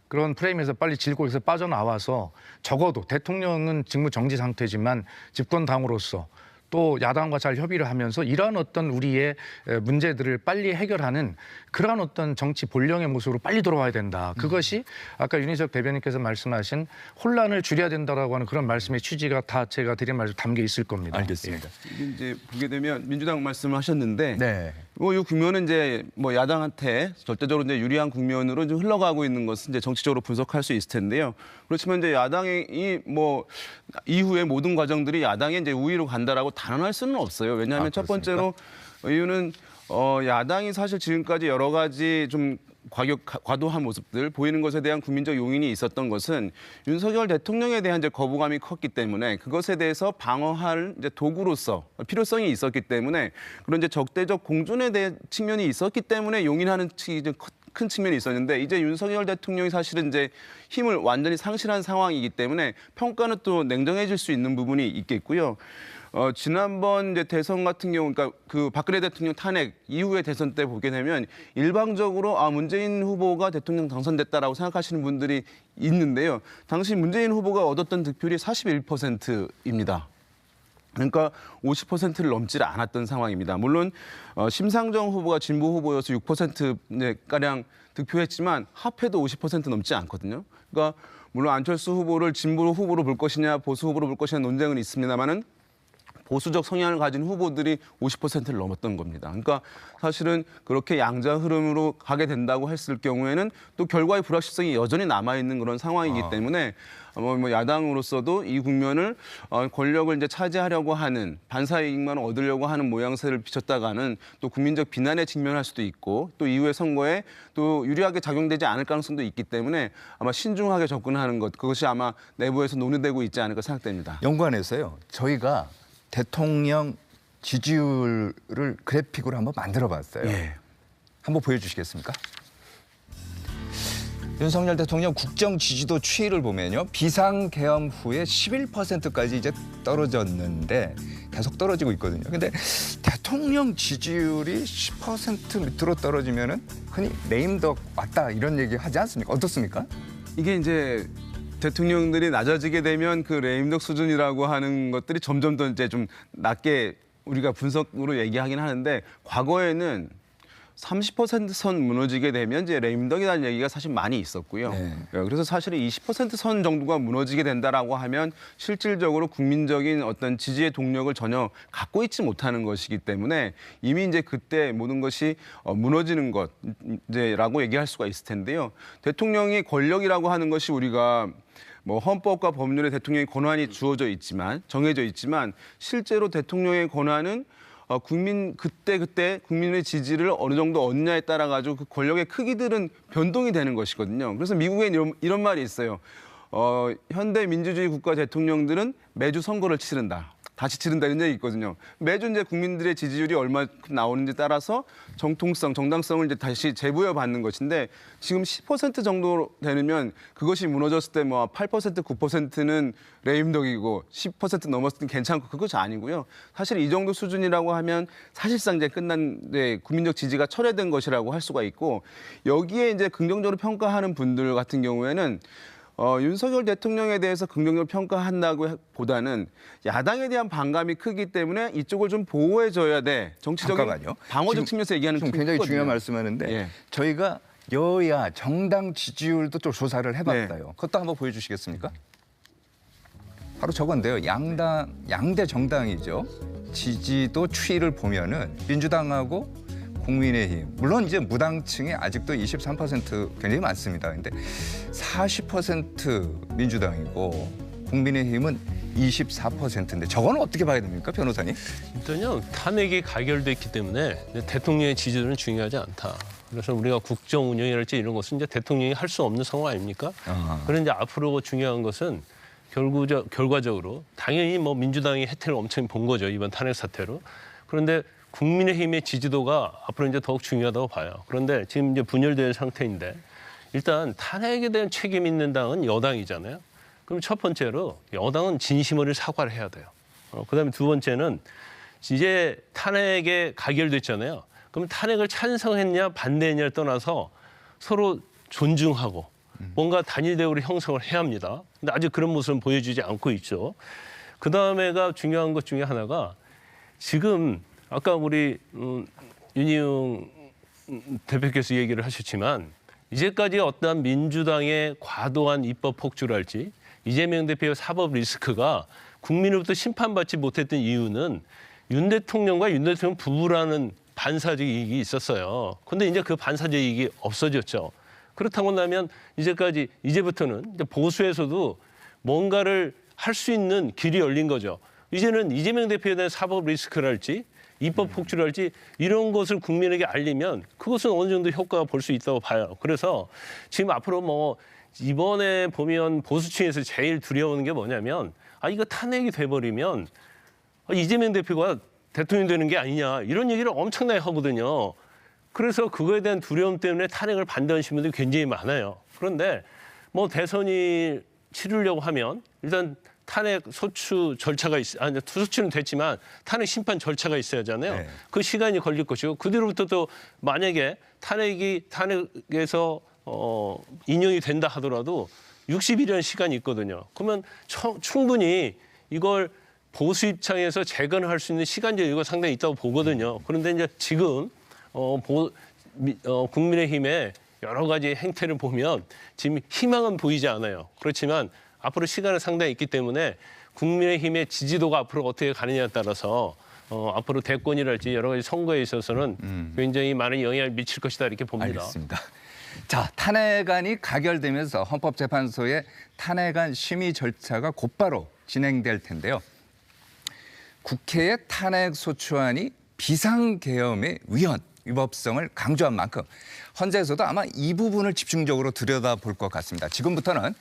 그런 프레임에서 빨리 질고에서 빠져나와서 적어도 대통령은 직무 정지 상태지만 집권당으로서 또 야당과 잘 협의를 하면서 이러한 어떤 우리의 문제들을 빨리 해결하는 그러한 어떤 정치 본령의 모습으로 빨리 돌아와야 된다. 그것이 아까 윤희석 대변인께서 말씀하신 혼란을 줄여야 된다라고 하는 그런 말씀의 취지가 다 제가 드린 말씀 담겨 있을 겁니다. 알겠습니다. 이게 이제 보게 되면 민주당 말씀을 하셨는데 이 국면은 이제 뭐 야당한테 절대적으로 이제 유리한 국면으로 좀 흘러가고 있는 것은 이제 정치적으로 분석할 수 있을 텐데요. 그렇지만 이제 야당이 뭐 이후의 모든 과정들이 야당의 이제 우위로 간다라고 단언할 수는 없어요. 왜냐하면 첫 번째로 이유는 야당이 사실 지금까지 여러 가지 좀 과도한 모습들 보이는 것에 대한 국민적 용인이 있었던 것은 윤석열 대통령에 대한 이제 거부감이 컸기 때문에 그것에 대해서 방어할 이제 도구로서 필요성이 있었기 때문에 그런 이제 적대적 공존에 대한 측면이 있었기 때문에 용인하는 측이 좀 큰 측면이 있었는데 이제 윤석열 대통령이 사실은 이제 힘을 완전히 상실한 상황이기 때문에 평가는 또 냉정해질 수 있는 부분이 있겠고요. 지난번 이제 대선 같은 경우, 그러니까 그 박근혜 대통령 탄핵 이후의 대선 때 보게 되면 일방적으로 문재인 후보가 대통령 당선됐다라고 생각하시는 분들이 있는데요. 당시 문재인 후보가 얻었던 득표율이 41%입니다. 그러니까 50%를 넘지 않았던 상황입니다. 물론 심상정 후보가 진보 후보여서 6%가량 득표했지만 합해도 50% 넘지 않거든요. 그러니까 물론 안철수 후보를 진보 후보로 볼 것이냐 보수 후보로 볼 것이냐 논쟁은 있습니다만은 보수적 성향을 가진 후보들이 50%를 넘었던 겁니다. 그러니까 사실은 그렇게 양자 흐름으로 가게 된다고 했을 경우에는 또 결과의 불확실성이 여전히 남아있는 그런 상황이기 때문에 뭐 야당으로서도 이 국면을 권력을 이제 차지하려고 하는 반사이익만 얻으려고 하는 모양새를 비쳤다가는 또 국민적 비난에 직면할 수도 있고 또 이후의 선거에 또 유리하게 작용되지 않을 가능성도 있기 때문에 아마 신중하게 접근하는 것 그것이 아마 내부에서 논의되고 있지 않을까 생각됩니다. 연구원에서요. 저희가 대통령 지지율을 그래픽으로 한번 만들어 봤어요. 한번 보여주시겠습니까? 윤석열 대통령 국정 지지도 추이를 보면요. 비상계엄 후에 11%까지 이제 떨어졌는데 계속 떨어지고 있거든요. 근데 대통령 지지율이 10% 밑으로 떨어지면은 흔히 레임덕 왔다 이런 얘기 하지 않습니까? 어떻습니까? 이게 이제 대통령들이 낮아지게 되면 그 레임덕 수준이라고 하는 것들이 점점 더 이제 좀 낮게 우리가 분석으로 얘기하긴 하는데 과거에는 30% 선 무너지게 되면 이제 레임덕이라는 얘기가 사실 많이 있었고요. 그래서 사실은 20% 선 정도가 무너지게 된다라고 하면 실질적으로 국민적인 어떤 지지의 동력을 전혀 갖고 있지 못하는 것이기 때문에 이미 이제 그때 모든 것이 무너지는 것 이제라고 얘기할 수가 있을 텐데요. 대통령이 권력이라고 하는 것이 우리가 뭐 헌법과 법률에 대통령의 권한이 주어져 있지만 정해져 있지만 실제로 대통령의 권한은 그때 국민의 지지를 어느 정도 얻느냐에 따라 가지고 그 권력의 크기들은 변동이 되는 것이거든요. 그래서 미국에 이런 말이 있어요. 현대 민주주의 국가 대통령들은 매주 선거를 치른다. 다시 치른다 이런 얘기 있거든요. 매주 이제 국민들의 지지율이 얼마큼 나오는지 따라서 정통성, 정당성을 이제 다시 재부여 받는 것인데 지금 10% 정도 되면 그것이 무너졌을 때 뭐 8%, 9%는 레임덕이고 10% 넘었을 땐 괜찮고 그것이 아니고요. 사실 이 정도 수준이라고 하면 사실상 이제 끝난 국민적 지지가 철회된 것이라고 할 수가 있고 여기에 이제 긍정적으로 평가하는 분들 같은 경우에는 윤석열 대통령에 대해서 긍정적으로 평가한다고 보다는 야당에 대한 반감이 크기 때문에 이쪽을 좀 보호해줘야 돼. 정치적인 방어적 측면에서 얘기하는 게 굉장히 중요한 말씀하는데 저희가 여야 정당 지지율도 좀 조사를 해봤어요. 그것도 한번 보여주시겠습니까? 바로 저건데요. 양대 정당이죠. 지지도 추이를 보면은 민주당하고 국민의힘. 물론 이제 무당층이 아직도 23% 굉장히 많습니다. 근데 40% 민주당이고 국민의힘은 24%인데 저거는 어떻게 봐야 됩니까, 변호사님? 일단요, 탄핵이 가결됐기 때문에 대통령의 지지도는 중요하지 않다. 그래서 우리가 국정 운영이랄지 이런 것은 이제 대통령이 할 수 없는 상황 아닙니까? 그런데 이제 앞으로 중요한 것은 결과적으로 당연히 뭐 민주당이 혜택을 엄청 본 거죠, 이번 탄핵 사태로. 그런데 국민의힘의 지지도가 앞으로 이제 더욱 중요하다고 봐요. 그런데 지금 이제 분열된 상태인데 일단 탄핵에 대한 책임 있는 당은 여당이잖아요. 그럼 첫 번째로 여당은 진심으로 사과를 해야 돼요. 그다음에 두 번째는 이제 탄핵에 가결됐잖아요. 그럼 탄핵을 찬성했냐 반대했냐를 떠나서 서로 존중하고 뭔가 단일 대우를 형성을 해야 합니다. 근데 아직 그런 모습은 보여주지 않고 있죠. 그다음에가 중요한 것 중에 하나가 지금 아까 우리 윤희용 대표께서 얘기를 하셨지만 이제까지 어떠한 민주당의 과도한 입법 폭주랄지 이재명 대표의 사법 리스크가 국민으로부터 심판받지 못했던 이유는 윤 대통령과 윤 대통령 부부라는 반사적 이익이 있었어요. 그런데 이제 그 반사적 이익이 없어졌죠. 그렇다고 나면 이제부터는 이제 보수에서도 뭔가를 할 수 있는 길이 열린 거죠. 이제는 이재명 대표에 대한 사법 리스크랄지 입법 폭주랄지 이런 것을 국민에게 알리면 그것은 어느 정도 효과가 볼 수 있다고 봐요. 그래서 지금 앞으로 뭐 이번에 보면 보수층에서 제일 두려워하는 게 뭐냐면 이거 탄핵이 돼버리면 이재명 대표가 대통령 되는 게 아니냐 이런 얘기를 엄청나게 하거든요. 그래서 그거에 대한 두려움 때문에 탄핵을 반대하시는 분들이 굉장히 많아요. 그런데 뭐 대선이 치르려고 하면 일단 탄핵 소추 절차가 소추는 됐지만 탄핵 심판 절차가 있어야 하잖아요. 네. 그 시간이 걸릴 것이고 그 뒤로부터 또 만약에 탄핵에서 인용이 된다 하더라도 60일이라는 시간이 있거든요. 그러면 충분히 이걸 보수 입장에서 재건할 수 있는 시간적 여유가 상당히 있다고 보거든요. 그런데 이제 지금 국민의힘의 여러 가지 행태를 보면 지금 희망은 보이지 않아요. 그렇지만 앞으로 시간은 상당히 있기 때문에 국민의힘의 지지도가 앞으로 어떻게 가느냐에 따라서 앞으로 대권이랄지 여러 가지 선거에 있어서는 굉장히 많은 영향을 미칠 것이다 이렇게 봅니다. 알겠습니다. 자, 탄핵안이 가결되면서 헌법재판소의 탄핵안 심의 절차가 곧바로 진행될 텐데요. 국회의 탄핵소추안이 비상계엄의 위헌,위법성을 강조한 만큼 헌재에서도 아마 이 부분을 집중적으로 들여다볼 것 같습니다. 지금부터는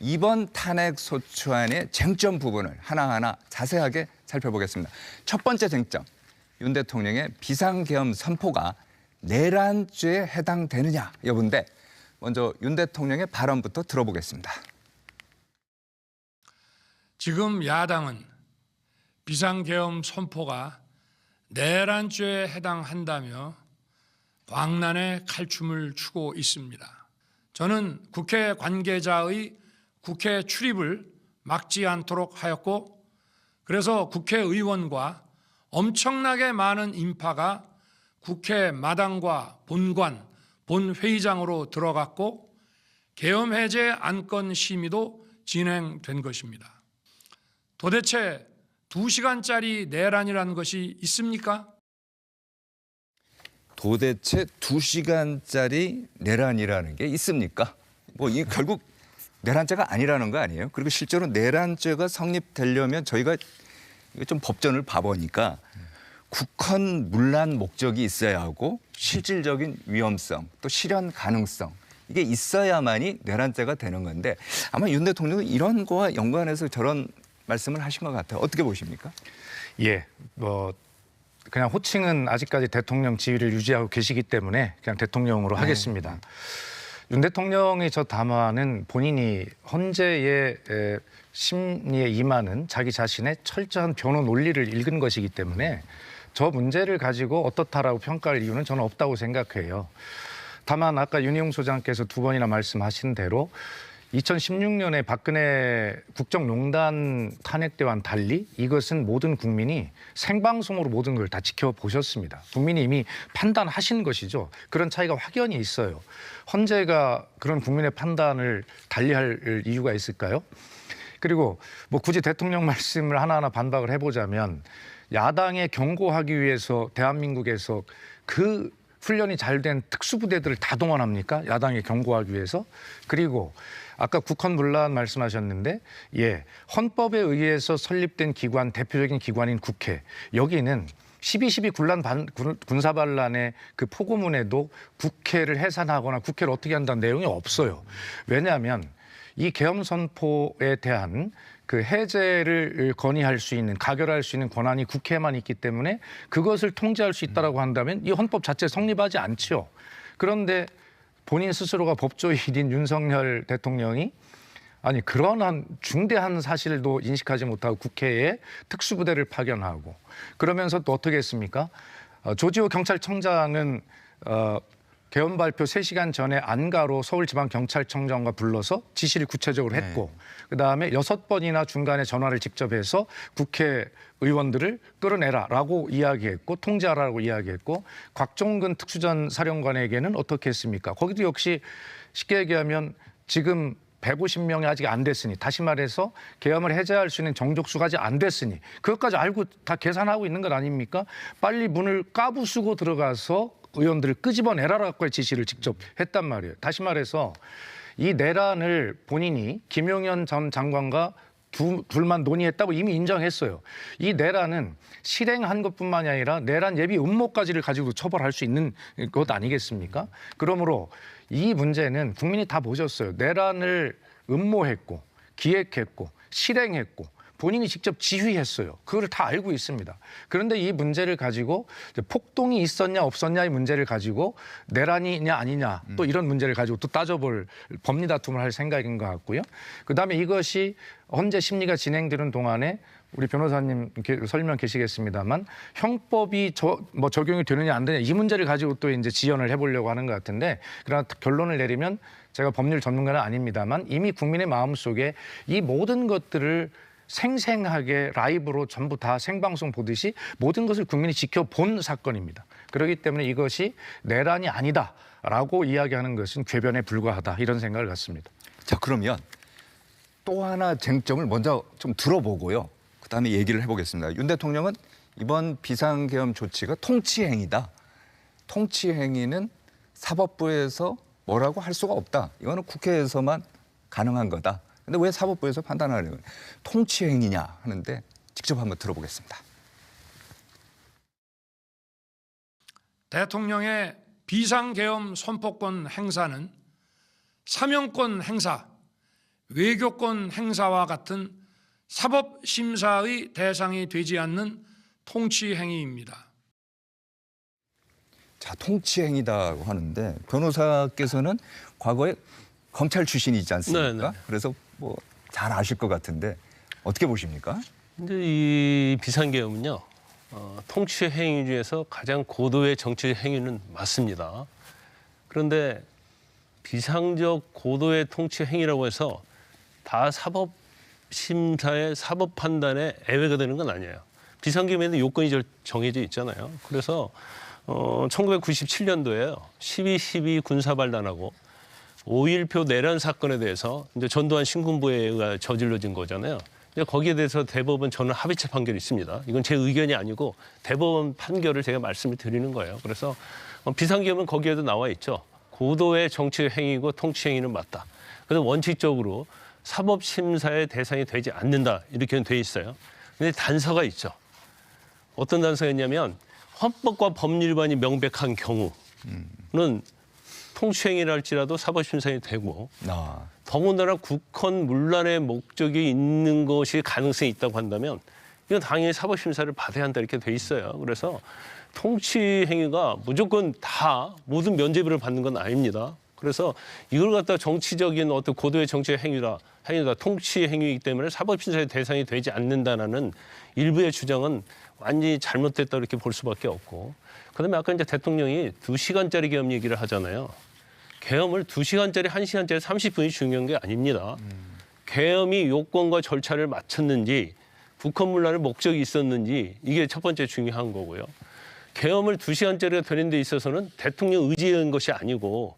이번 탄핵소추안의 쟁점 부분을 하나하나 자세하게 살펴보겠습니다. 첫 번째 쟁점, 윤 대통령의 비상계엄 선포가 내란죄에 해당되느냐 여부인데 먼저 윤 대통령의 발언부터 들어보겠습니다. 지금 야당은 비상계엄 선포가 내란죄에 해당한다며 광란의 칼춤을 추고 있습니다. 저는 국회 관계자의 국회 출입을 막지 않도록 하였고 그래서 국회의원과 엄청나게 많은 인파가 국회 마당과 본관, 본회의장으로 들어갔고 계엄 해제 안건 심의도 진행된 것입니다. 도대체 2시간짜리 내란이라는 것이 있습니까? 도대체 2시간짜리 내란이라는 게 있습니까? 뭐 이 결국 내란죄가 아니라는 거 아니에요? 그리고 실제로 내란죄가 성립되려면 저희가 좀 법전을 봐보니까 국헌 문란 목적이 있어야 하고 실질적인 위험성 또 실현 가능성 이게 있어야만이 내란죄가 되는 건데 아마 윤 대통령은 이런 거와 연관해서 저런 말씀을 하신 것 같아요. 어떻게 보십니까? 예, 그냥 호칭은 아직까지 대통령 지위를 유지하고 계시기 때문에 그냥 대통령으로 하겠습니다. 윤 대통령의 저 담화는 본인이 헌재의 심리에 임하는 자기 자신의 철저한 변호 논리를 읽은 것이기 때문에 저 문제를 가지고 어떻다라고 평가할 이유는 저는 없다고 생각해요. 다만 아까 윤희용 소장께서 2번이나 말씀하신 대로 2016년에 박근혜 국정농단 탄핵 때와는 달리 이것은 모든 국민이 생방송으로 모든 걸 다 지켜보셨습니다. 국민이 이미 판단하신 것이죠. 그런 차이가 확연히 있어요. 헌재가 그런 국민의 판단을 달리할 이유가 있을까요? 그리고 뭐 굳이 대통령 말씀을 하나하나 반박을 해보자면 야당에 경고하기 위해서 대한민국에서 그 훈련이 잘 된 특수부대들을 다 동원합니까? 야당에 경고하기 위해서. 그리고 아까 국헌 문란 말씀하셨는데, 예, 헌법에 의해서 설립된 기관, 대표적인 기관인 국회, 여기는 12.12 군사반란의 그 포고문에도 국회를 해산하거나 국회를 어떻게 한다는 내용이 없어요. 왜냐하면 이 계엄 선포에 대한 그 해제를 건의할 수 있는, 가결할 수 있는 권한이 국회에만 있기 때문에 그것을 통제할 수 있다라고 한다면 이 헌법 자체 성립하지 않지요. 그런데 본인 스스로가 법조인인 윤석열 대통령이 아니 그런 중대한 사실도 인식하지 못하고 국회에 특수부대를 파견하고 그러면서 또 어떻게 했습니까? 조지호 경찰청장은 개헌 발표 3시간 전에 안가로 서울지방경찰청장과 불러서 지시를 구체적으로 했고 그다음에 6번이나 중간에 전화를 직접 해서 국회의원들을 끌어내라라고 이야기했고 통제하라고 이야기했고 곽종근 특수전 사령관에게는 어떻게 했습니까? 거기도 역시 쉽게 얘기하면 지금 150명이 아직 안 됐으니 다시 말해서 계엄을 해제할 수 있는 정족수가 아직 안 됐으니 그것까지 알고 다 계산하고 있는 것 아닙니까? 빨리 문을 까부수고 들어가서 의원들을 끄집어내라라고 지시를 직접 했단 말이에요. 다시 말해서 이 내란을 본인이 김용현 전 장관과 둘만 논의했다고 이미 인정했어요. 이 내란은 실행한 것뿐만이 아니라 내란 예비 음모까지를 가지고 처벌할 수 있는 것 아니겠습니까? 그러므로 이 문제는 국민이 다 보셨어요. 내란을 음모했고 기획했고 실행했고 본인이 직접 지휘했어요. 그걸 다 알고 있습니다. 그런데 이 문제를 가지고 폭동이 있었냐 없었냐의 문제를 가지고 내란이냐 아니냐 또 이런 문제를 가지고 또 따져볼 법리 다툼을 할 생각인 것 같고요. 그다음에 이것이 헌재 심리가 진행되는 동안에 우리 변호사님 설명 계시겠습니다만 형법이 적용이 되느냐 안 되느냐 이 문제를 가지고 또 이제 지연을 해보려고 하는 것 같은데 그러나 결론을 내리면 제가 법률 전문가는 아닙니다만 이미 국민의 마음속에 이 모든 것들을 생생하게 라이브로 전부 다 생방송 보듯이 모든 것을 국민이 지켜본 사건입니다. 그렇기 때문에 이것이 내란이 아니다라고 이야기하는 것은 궤변에 불과하다 이런 생각을 갖습니다. 자, 그러면 또 하나 쟁점을 먼저 좀 들어보고요. 그다음에 얘기를 해보겠습니다. 윤 대통령은 이번 비상계엄 조치가 통치행위다. 통치행위는 사법부에서 뭐라고 할 수가 없다. 이거는 국회에서만 가능한 거다. 근데 왜 사법부에서 판단하려고 통치행위냐 하는데 직접 한번 들어보겠습니다. 대통령의 비상계엄 선포권 행사는 사명권 행사, 외교권 행사와 같은 사법심사의 대상이 되지 않는 통치행위입니다. 자, 통치행위다고 하는데 변호사께서는 과거에 검찰 출신이지 않습니까? 네네. 그래서 뭐 잘 아실 것 같은데 어떻게 보십니까? 근데 이 비상계엄은요, 통치 행위 중에서 가장 고도의 정치 행위는 맞습니다. 그런데 비상적 고도의 통치 행위라고 해서 다 사법 심사의 사법 판단에 애외가 되는 건 아니에요. 비상계엄에는 요건이 정해져 있잖아요. 그래서 1997년도에요. 12.12 군사반란하고 5.18 내란 사건에 대해서 이제 전두환 신군부가 저질러진 거잖아요. 거기에 대해서 대법원 저는 합의체 판결이 있습니다. 이건 제 의견이 아니고 대법원 판결을 제가 말씀을 드리는 거예요. 그래서 비상계엄은 거기에도 나와 있죠. 고도의 정치 행위고 통치 행위는 맞다. 그래서 원칙적으로 사법 심사의 대상이 되지 않는다 이렇게 돼 있어요. 근데 단서가 있죠. 어떤 단서가 있냐면 헌법과 법률 위반이 명백한 경우는 통치행위를 할지라도 사법심사이 되고 더군다나 국헌 문란의 목적이 있는 것이 가능성이 있다고 한다면 이건 당연히 사법심사를 받아야 한다 이렇게 돼 있어요. 그래서 통치행위가 무조건 다 모든 면죄부를 받는 건 아닙니다. 그래서 이걸 갖다 정치적인 어떤 고도의 정치 행위다 통치 행위이기 때문에 사법심사의 대상이 되지 않는다는 일부의 주장은 완전히 잘못됐다 이렇게 볼 수밖에 없고 그다음에 아까 이제 대통령이 2시간짜리 계엄 얘기를 하잖아요. 계엄을 2시간짜리, 1시간짜리, 30분이 중요한 게 아닙니다. 계엄이 요건과 절차를 마쳤는지 국헌문란의 목적이 있었는지 이게 첫 번째 중요한 거고요. 계엄을 2시간짜리가 되는 데 있어서는 대통령 의지한 것이 아니고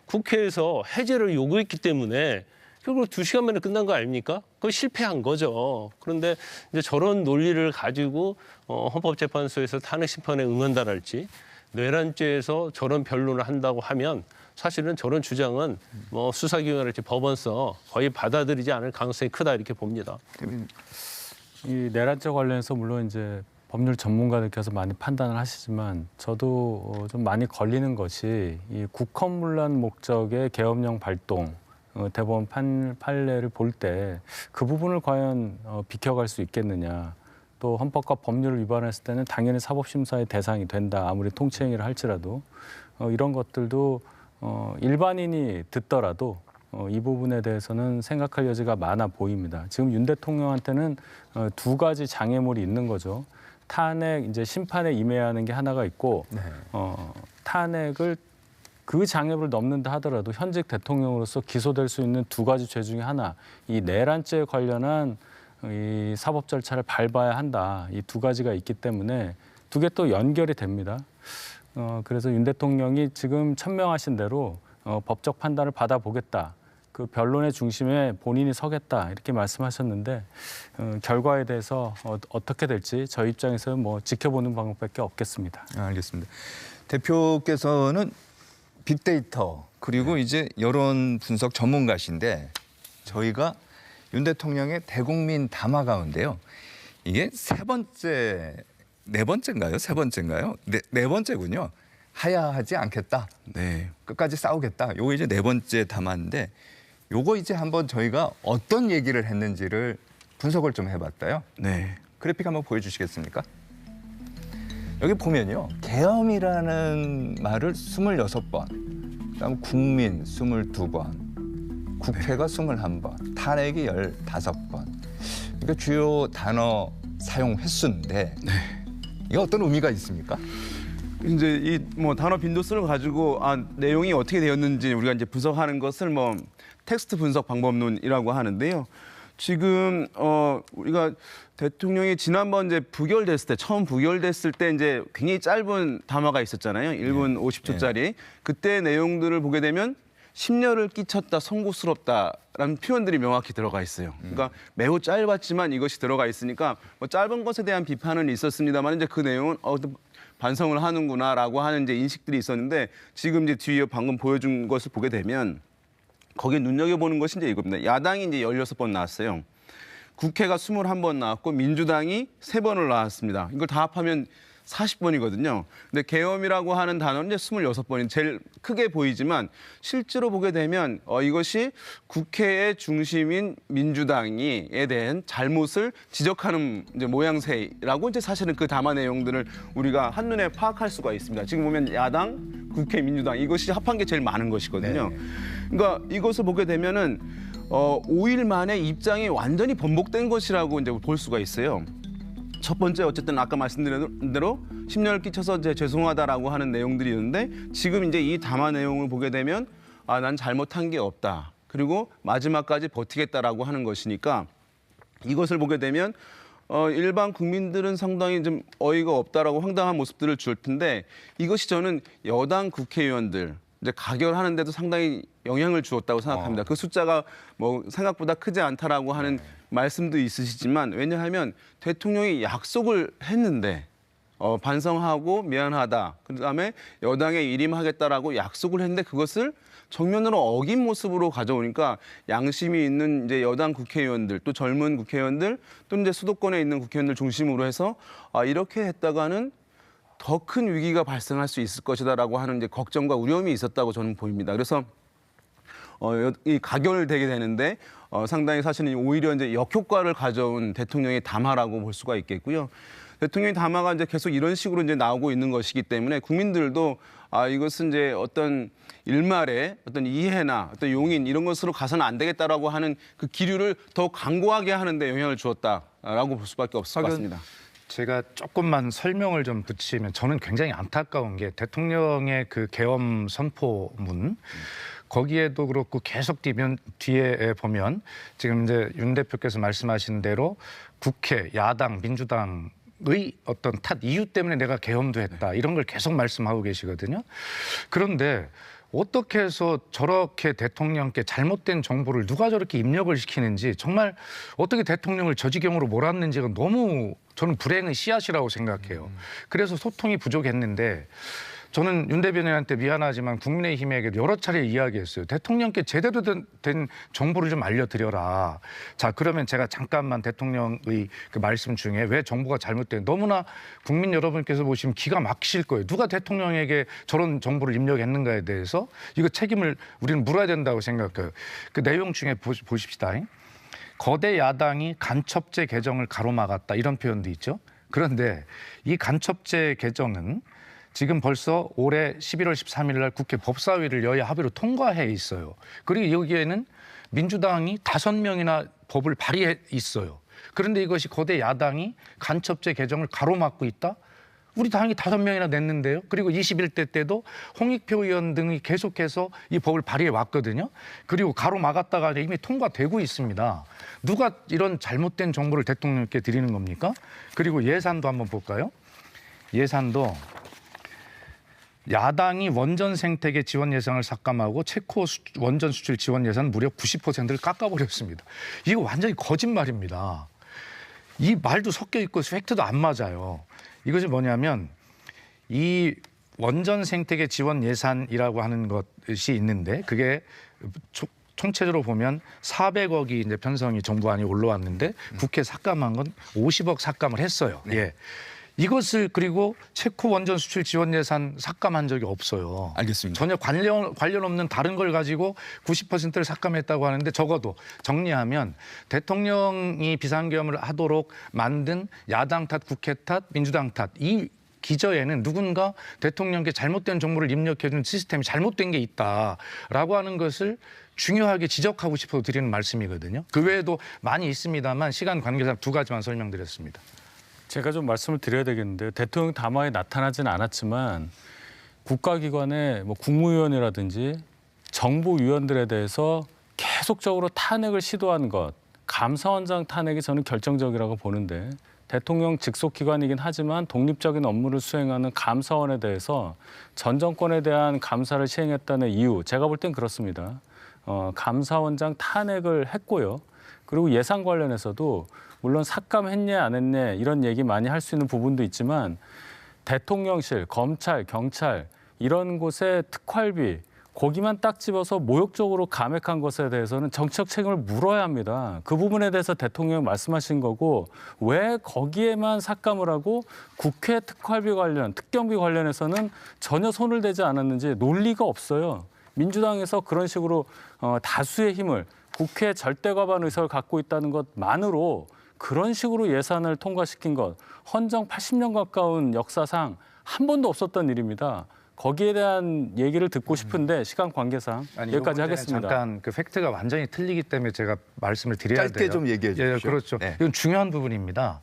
국회에서 해제를 요구했기 때문에 결국 2시간 만에 끝난 거 아닙니까? 그거 실패한 거죠. 그런데 이제 저런 논리를 가지고 헌법재판소에서 탄핵 심판에 응한다랄지 내란죄에서 저런 변론을 한다고 하면 사실은 저런 주장은 뭐 수사기관이랄지 법원서 거의 받아들이지 않을 가능성이 크다 이렇게 봅니다. 이 내란죄 관련해서 물론 이제 법률 전문가들께서 많이 판단을 하시지만 저도 좀 많이 걸리는 것이 이 국헌문란 목적의 계엄령 발동 대법원 판례를 볼 때 그 부분을 과연 비켜갈 수 있겠느냐. 또 헌법과 법률을 위반했을 때는 당연히 사법심사의 대상이 된다. 아무리 통치행위를 할지라도 이런 것들도 일반인이 듣더라도 이 부분에 대해서는 생각할 여지가 많아 보입니다. 지금 윤 대통령한테는 두 가지 장애물이 있는 거죠. 탄핵 이제 심판에 임해야 하는 게 하나가 있고 탄핵을 그 장애물을 넘는다 하더라도 현직 대통령으로서 기소될 수 있는 두 가지 죄 중에 하나, 이 내란죄에 관련한 이 사법 절차를 밟아야 한다. 이 두 가지가 있기 때문에 두 개 또 연결이 됩니다. 그래서 윤 대통령이 지금 천명하신 대로 법적 판단을 받아보겠다. 그 변론의 중심에 본인이 서겠다. 이렇게 말씀하셨는데 결과에 대해서 어떻게 될지 저희 입장에서는 뭐 지켜보는 방법밖에 없겠습니다. 알겠습니다. 대표께서는 빅데이터 그리고 이제 여론 분석 전문가신데 저희가 윤 대통령의 대국민 담화 가운데요. 이게 네 번째인가요? 네 번째군요. 하야하지 않겠다. 네. 끝까지 싸우겠다. 요거 이제 네 번째 담화인데 요거 이제 한번 저희가 어떤 얘기를 했는지를 분석을 좀 해봤어요. 네. 그래픽 한번 보여주시겠습니까? 여기 보면요. 계엄이라는 말을 26번, 그다음 국민 22번, 국회가 21번, 탄핵이 15번. 그러니까 주요 단어 사용 횟수인데 이게 어떤 의미가 있습니까? 이제 이 뭐 단어 빈도수를 가지고 내용이 어떻게 되었는지 우리가 이제 분석하는 것을 뭐 텍스트 분석 방법론이라고 하는데요. 지금 우리가 대통령이 지난번 이제 처음 부결됐을 때 이제 굉장히 짧은 담화가 있었잖아요. 1분 50초짜리. 그때 내용들을 보게 되면 심려를 끼쳤다, 송구스럽다라는 표현들이 명확히 들어가 있어요. 그러니까 매우 짧았지만 이것이 들어가 있으니까 뭐 짧은 것에 대한 비판은 있었습니다만 이제 그 내용은 반성을 하는구나라고 하는 이제 인식들이 있었는데 지금 이제 뒤에 방금 보여준 것을 보게 되면 거기에 눈여겨보는 것이 이제 이겁니다. 야당이 이제 16번 나왔어요. 국회가 21번 나왔고 민주당이 3번을 나왔습니다. 이걸 다 합하면 40번이거든요. 근데 계엄이라고 하는 단어는 이제 26번이 제일 크게 보이지만 실제로 보게 되면 이것이 국회의 중심인 민주당에 대한 잘못을 지적하는 이제 모양새라고 이제 사실은 그 담화 내용들을 우리가 한눈에 파악할 수가 있습니다. 지금 보면 야당, 국회, 민주당 이것이 합한 게 제일 많은 것이거든요. 그러니까 이것을 보게 되면은 5일 만에 입장이 완전히 번복된 것이라고 이제 볼 수가 있어요. 첫 번째 어쨌든 아까 말씀드린 대로 심려를 끼쳐서 이제 죄송하다라고 하는 내용들이 있는데 지금 이제 이 담화 내용을 보게 되면 난 잘못한 게 없다. 그리고 마지막까지 버티겠다라고 하는 것이니까 이것을 보게 되면 일반 국민들은 상당히 좀 어이가 없다라고 황당한 모습들을 줄 텐데 이것이 저는 여당 국회의원들 이제 가결하는데도 상당히 영향을 주었다고 생각합니다. 그 숫자가 뭐 생각보다 크지 않다라고 하는 말씀도 있으시지만 왜냐하면 대통령이 약속을 했는데 반성하고 미안하다. 그다음에 여당에 일임하겠다라고 약속을 했는데 그것을 정면으로 어긴 모습으로 가져오니까 양심이 있는 이제 여당 국회의원들 또 젊은 국회의원들 또 이제 수도권에 있는 국회의원들 중심으로 해서 이렇게 했다가는 더 큰 위기가 발생할 수 있을 것이다라고 하는 이제 걱정과 우려움이 있었다고 저는 보입니다. 그래서 이 가결되게 되는데 상당히 사실은 오히려 이제 역효과를 가져온 대통령의 담화라고 볼 수가 있겠고요. 대통령의 담화가 이제 계속 이런 식으로 이제 나오고 있는 것이기 때문에 국민들도 이것은 이제 어떤 일말의 어떤 이해나 어떤 용인 이런 것으로 가서는 안 되겠다라고 하는 그 기류를 더 강고하게 하는데 영향을 주었다라고 볼 수밖에 없을 것 같습니다. 제가 조금만 설명을 좀 붙이면 저는 굉장히 안타까운 게 대통령의 그 계엄 선포문 거기에도 그렇고 계속 뒤에 보면 지금 이제 윤 대표께서 말씀하신 대로 국회, 야당, 민주당의 어떤 탓 이유 때문에 내가 계엄도 했다 이런 걸 계속 말씀하고 계시거든요. 그런데 어떻게 해서 저렇게 대통령께 잘못된 정보를 누가 저렇게 입력을 시키는지 정말 어떻게 대통령을 저 지경으로 몰았는지가 너무 저는 불행의 씨앗이라고 생각해요. 그래서 소통이 부족했는데 저는 윤 대변인한테 미안하지만 국민의힘에게 여러 차례 이야기했어요. 대통령께 제대로 된 정보를 좀 알려드려라. 자, 그러면 제가 잠깐만 대통령의 그 말씀 중에 왜 정보가 잘못된, 너무나 국민 여러분께서 보시면 기가 막히실 거예요. 누가 대통령에게 저런 정보를 입력했는가에 대해서 이거 책임을 우리는 물어야 된다고 생각해요. 그 내용 중에 보십시다. 거대 야당이 간첩제 개정을 가로막았다, 이런 표현도 있죠. 그런데 이 간첩제 개정은 지금 벌써 올해 11월 13일 날 국회 법사위를 여야 합의로 통과해 있어요. 그리고 여기에는 민주당이 5명이나 법을 발의해 있어요. 그런데 이것이 거대 야당이 간첩제 개정을 가로막고 있다? 우리 당이 5명이나 냈는데요. 그리고 21대 때도 홍익표 의원 등이 계속해서 이 법을 발의해 왔거든요. 그리고 가로막았다가 이미 통과되고 있습니다. 누가 이런 잘못된 정보를 대통령께 드리는 겁니까? 그리고 예산도 한번 볼까요? 예산도 야당이 원전 생태계 지원 예산을 삭감하고 체코 원전 수출 지원 예산 무려 90%를 깎아버렸습니다. 이거 완전히 거짓말입니다. 이 말도 섞여 있고 팩트도 안 맞아요. 이것이 뭐냐면 이 원전 생태계 지원 예산이라고 하는 것이 있는데 그게 총체적으로 보면 400억이 이제 편성이 정부안이 올라왔는데 국회 삭감한 건 50억 삭감을 했어요. 네. 예. 이것을 그리고 체코 원전 수출 지원 예산 삭감한 적이 없어요. 알겠습니다. 전혀 관련 없는 다른 걸 가지고 90%를 삭감했다고 하는데 적어도 정리하면 대통령이 비상계엄을 하도록 만든 야당 탓, 국회 탓, 민주당 탓, 이 기저에는 누군가 대통령께 잘못된 정보를 입력해준 시스템이 잘못된 게 있다라고 하는 것을 중요하게 지적하고 싶어서 드리는 말씀이거든요. 그 외에도 많이 있습니다만 시간 관계상 2가지만 설명드렸습니다. 제가 좀 말씀을 드려야 되겠는데요. 대통령 담화에 나타나지는 않았지만 국가기관의 국무위원이라든지 정부위원들에 대해서 계속적으로 탄핵을 시도한 것, 감사원장 탄핵이 저는 결정적이라고 보는데 대통령 직속기관이긴 하지만 독립적인 업무를 수행하는 감사원에 대해서 전 정권에 대한 감사를 시행했다는 이유, 제가 볼 땐 그렇습니다. 감사원장 탄핵을 했고요. 그리고 예산 관련해서도 물론 삭감했냐 안 했냐 이런 얘기 많이 할 수 있는 부분도 있지만 대통령실, 검찰, 경찰 이런 곳의 특활비 거기만 딱 집어서 모욕적으로 감액한 것에 대해서는 정치적 책임을 물어야 합니다. 그 부분에 대해서 대통령이 말씀하신 거고 왜 거기에만 삭감을 하고 국회 특활비 관련, 특경비 관련해서는 전혀 손을 대지 않았는지 논리가 없어요. 민주당에서 그런 식으로 다수의 힘을 국회 절대 과반 의석을 갖고 있다는 것만으로 그런 식으로 예산을 통과시킨 것, 헌정 80년 가까운 역사상 한 번도 없었던 일입니다. 거기에 대한 얘기를 듣고 싶은데 시간 관계상 여기까지 하겠습니다. 잠깐 그 팩트가 완전히 틀리기 때문에 제가 말씀을 드려야 돼요. 짧게 좀 얘기해 주십시오. 예, 그렇죠. 네. 이건 중요한 부분입니다.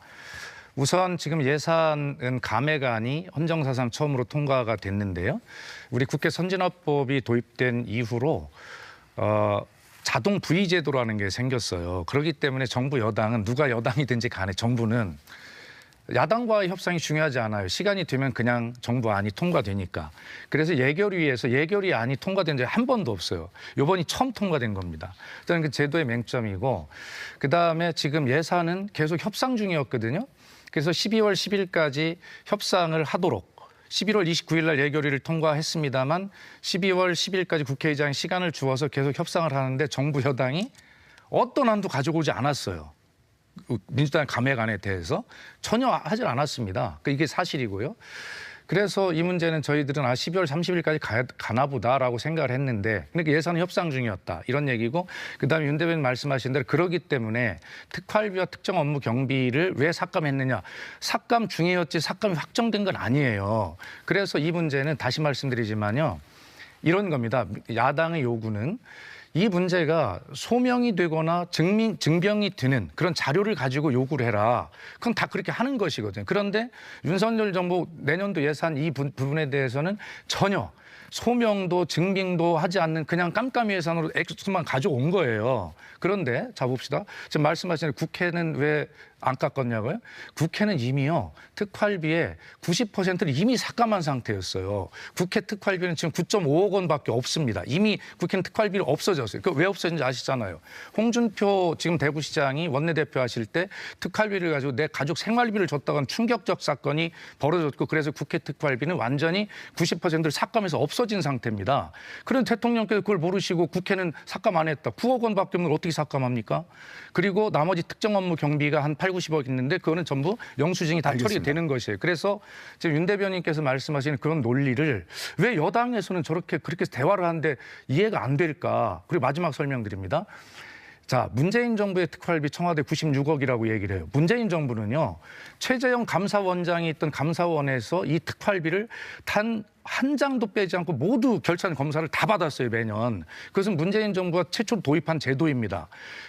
우선 지금 예산은 감액안이 헌정사상 처음으로 통과가 됐는데요. 우리 국회 선진화법이 도입된 이후로 자동 부의 제도라는 게 생겼어요. 그렇기 때문에 정부 여당은 누가 여당이든지 간에 정부는 야당과의 협상이 중요하지 않아요. 시간이 되면 그냥 정부안이 통과되니까. 그래서 예결위에서 예결위안이 통과된 적이 한 번도 없어요. 이번이 처음 통과된 겁니다. 일단 그 제도의 맹점이고 그다음에 지금 예산은 계속 협상 중이었거든요. 그래서 12월 10일까지 협상을 하도록 11월 29일 날 예결위를 통과했습니다만 12월 10일까지 국회의장이 시간을 주어서 계속 협상을 하는데 정부 여당이 어떤 안도 가져오지 않았어요. 민주당 감액안에 대해서 전혀 하질 않았습니다. 이게 사실이고요. 그래서 이 문제는 저희들은 12월 30일까지 가나 보다라고 생각을 했는데 그러니까 예산 협상 중이었다 이런 얘기고 그다음에 윤 대변인 말씀하신 대로 그러기 때문에 특활비와 특정 업무 경비를 왜 삭감했느냐. 삭감 중이었지 삭감이 확정된 건 아니에요. 그래서 이 문제는 다시 말씀드리지만요. 이런 겁니다. 야당의 요구는 이 문제가 소명이 되거나 증명이 되는 그런 자료를 가지고 요구를 해라. 그건 다 그렇게 하는 것이거든요. 그런데 윤석열 정부 내년도 예산 이 부분에 대해서는 전혀 소명도 증빙도 하지 않는 그냥 깜깜이 예산으로 액수만 가져온 거예요. 그런데 자 봅시다. 지금 말씀하신 국회는 왜 안 깎았냐고요? 국회는 이미요. 특활비의 90%를 이미 삭감한 상태였어요. 국회 특활비는 지금 9.5억 원밖에 없습니다. 이미 국회는 특활비를 없어졌어요. 그 왜 없어졌는지 아시잖아요. 홍준표 지금 대구시장이 원내대표 하실 때 특활비를 가지고 내 가족 생활비를 줬다간 충격적 사건이 벌어졌고 그래서 국회 특활비는 완전히 90%를 삭감해서 없어진 상태입니다. 그런 대통령께서 그걸 모르시고 국회는 삭감 안 했다. 9억 원밖에 없는 걸 어떻게 삭감합니까? 그리고 나머지 특정 업무 경비가 한 8, 90억 있는데 그거는 전부 영수증이 다 처리되는 것이에요. 그래서 지금 윤 대변인께서 말씀하시는 그런 논리를 왜 여당에서는 그렇게 대화를 하는데 이해가 안 될까? 그리고 마지막 설명드립니다. 자, 문재인 정부의 특활비 청와대 96억이라고 얘기를 해요. 문재인 정부는요. 최재형 감사원장이 있던 감사원에서 이 특활비를 단 한 장도 빼지 않고 모두 결산 검사를 다 받았어요, 매년. 그것은 문재인 정부가 최초로 도입한 제도입니다.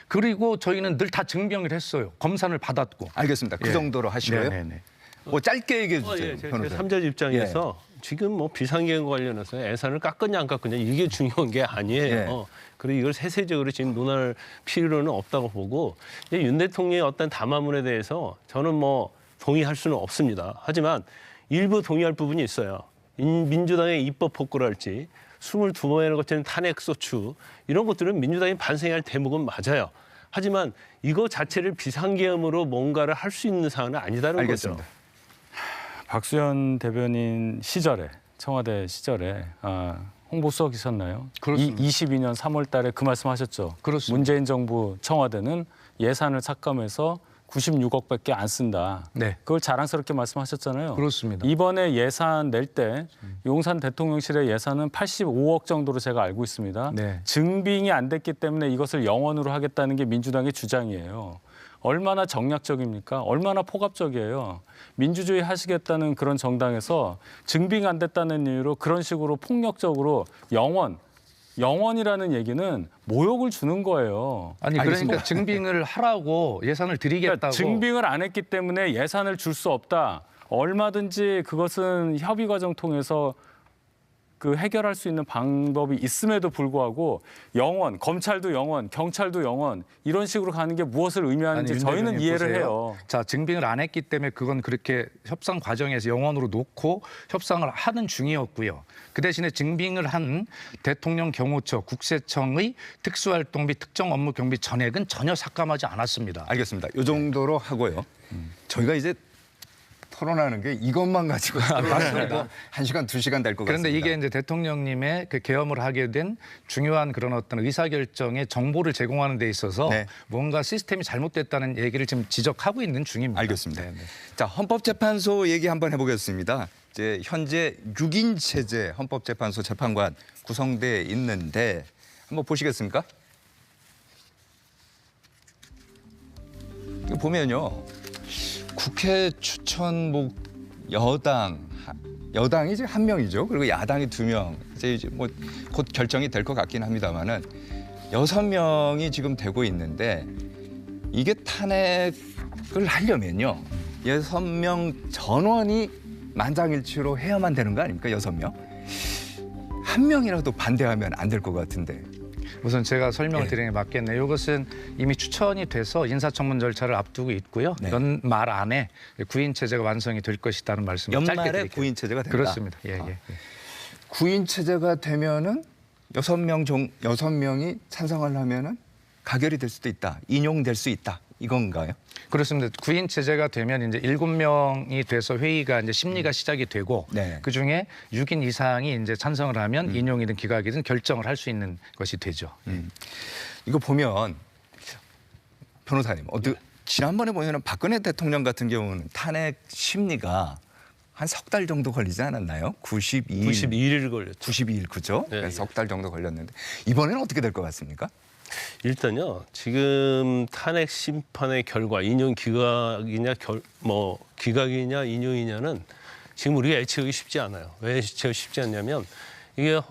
그리고 저희는 늘 다 증명을 했어요. 검사를 받았고. 알겠습니다. 그 정도로 하시고요. 네네네. 뭐 짧게 얘기해 주세요. 제 변호사님. 3자 입장에서 지금 뭐 비상계획과 관련해서 예산을 깎았냐 안 깎았냐 이게 중요한 게 아니에요. 그리고 이걸 세세적으로 지금 논할 필요는 없다고 보고 윤 대통령의 어떤 담화문에 대해서 저는 뭐 동의할 수는 없습니다. 하지만 일부 동의할 부분이 있어요. 민주당의 입법 폭거랄지 22번을 거치는 탄핵소추 이런 것들은 민주당이 반성해야 할 대목은 맞아요. 하지만 이거 자체를 비상계엄으로 뭔가를 할 수 있는 사안은 아니다는 알겠습니다. 거죠. 박수현 대변인 시절에 청와대 시절에 홍보수석이셨나요? 그렇습니다. 22년 3월 달에 그 말씀하셨죠. 그렇습니다. 문재인 정부 청와대는 예산을 삭감해서 96억밖에 안 쓴다. 네. 그걸 자랑스럽게 말씀하셨잖아요. 그렇습니다. 이번에 예산 낼 때 용산 대통령실의 예산은 85억 정도로 제가 알고 있습니다. 네. 증빙이 안 됐기 때문에 이것을 영원으로 하겠다는 게 민주당의 주장이에요. 얼마나 정략적입니까? 얼마나 포갑적이에요. 민주주의 하시겠다는 그런 정당에서 증빙 안 됐다는 이유로 그런 식으로 폭력적으로 영원이라는 얘기는 모욕을 주는 거예요. 아니 그러니까 증빙을 하라고 예산을 드리겠다고. 그러니까 증빙을 안 했기 때문에 예산을 줄 수 없다. 얼마든지 그것은 협의 과정 통해서 그 해결할 수 있는 방법이 있음에도 불구하고 검찰도 영원, 경찰도 영원 이런 식으로 가는 게 무엇을 의미하는지 아니, 저희는 이해를 보세요. 해요. 자, 증빙을 안 했기 때문에 그건 그렇게 협상 과정에서 영원으로 놓고 협상을 하는 중이었고요. 그 대신에 증빙을 한 대통령 경호처, 국세청의 특수활동비, 특정 업무 경비 전액은 전혀 삭감하지 않았습니다. 알겠습니다. 이 정도로 하고요. 저희가 이제 토론하는 게 이것만 가지고 맞습니다. 1시간, 2시간 될 것 같습니다. 그런데 이게 이제 대통령님의 그 계엄을 하게 된 중요한 그런 어떤 의사결정의 정보를 제공하는 데 있어서 네. 뭔가 시스템이 잘못됐다는 얘기를 지금 지적하고 있는 중입니다. 알겠습니다. 네, 네. 자, 헌법재판소 얘기 한번 해보겠습니다. 이제 현재 6인 체제 헌법재판소 재판관 구성돼 있는데 한번 보시겠습니까? 이거 보면요. 국회 추천 여당이 이제 한 명이죠. 그리고 야당이 2명. 이제 뭐 곧 결정이 될 것 같긴 합니다만은 6명이 지금 되고 있는데 이게 탄핵을 하려면요. 6명 전원이 만장일치로 해야만 되는 거 아닙니까? 6명? 한 명이라도 반대하면 안 될 것 같은데. 우선 제가 설명을 드리는 게 맞겠네요. 이것은 이미 추천이 돼서 인사청문 절차를 앞두고 있고요. 네. 연말 안에 구인 체제가 완성이 될 것이라는 말씀을 짧게 연말에 드릴게요. 구인 체제가 된다. 그렇습니다. 예. 구인 체제가 되면은 6명이 찬성을 하면은 가결이 될 수도 있다. 인용될 수 있다. 이건가요? 그렇습니다. 구인 체제가 되면 이제 7명이 돼서 회의가 이제 심리가 시작이 되고 네. 그 중에 6인 이상이 이제 찬성을 하면 인용이든 기각이든 결정을 할 수 있는 것이 되죠. 이거 보면 변호사님, 지난번에 보면은 박근혜 대통령 같은 경우는 탄핵 심리가 한 석 달 정도 걸리지 않았나요? 92일 걸렸죠. 92일 그죠? 네. 석 달 정도 걸렸는데 이번에는 어떻게 될 것 같습니까? 일단요. 지금 탄핵 심판의 결과 인용 기각이냐 인용이냐는 지금 우리가 예측하기 쉽지 않아요. 왜 예측하기 쉽지 않냐면 이게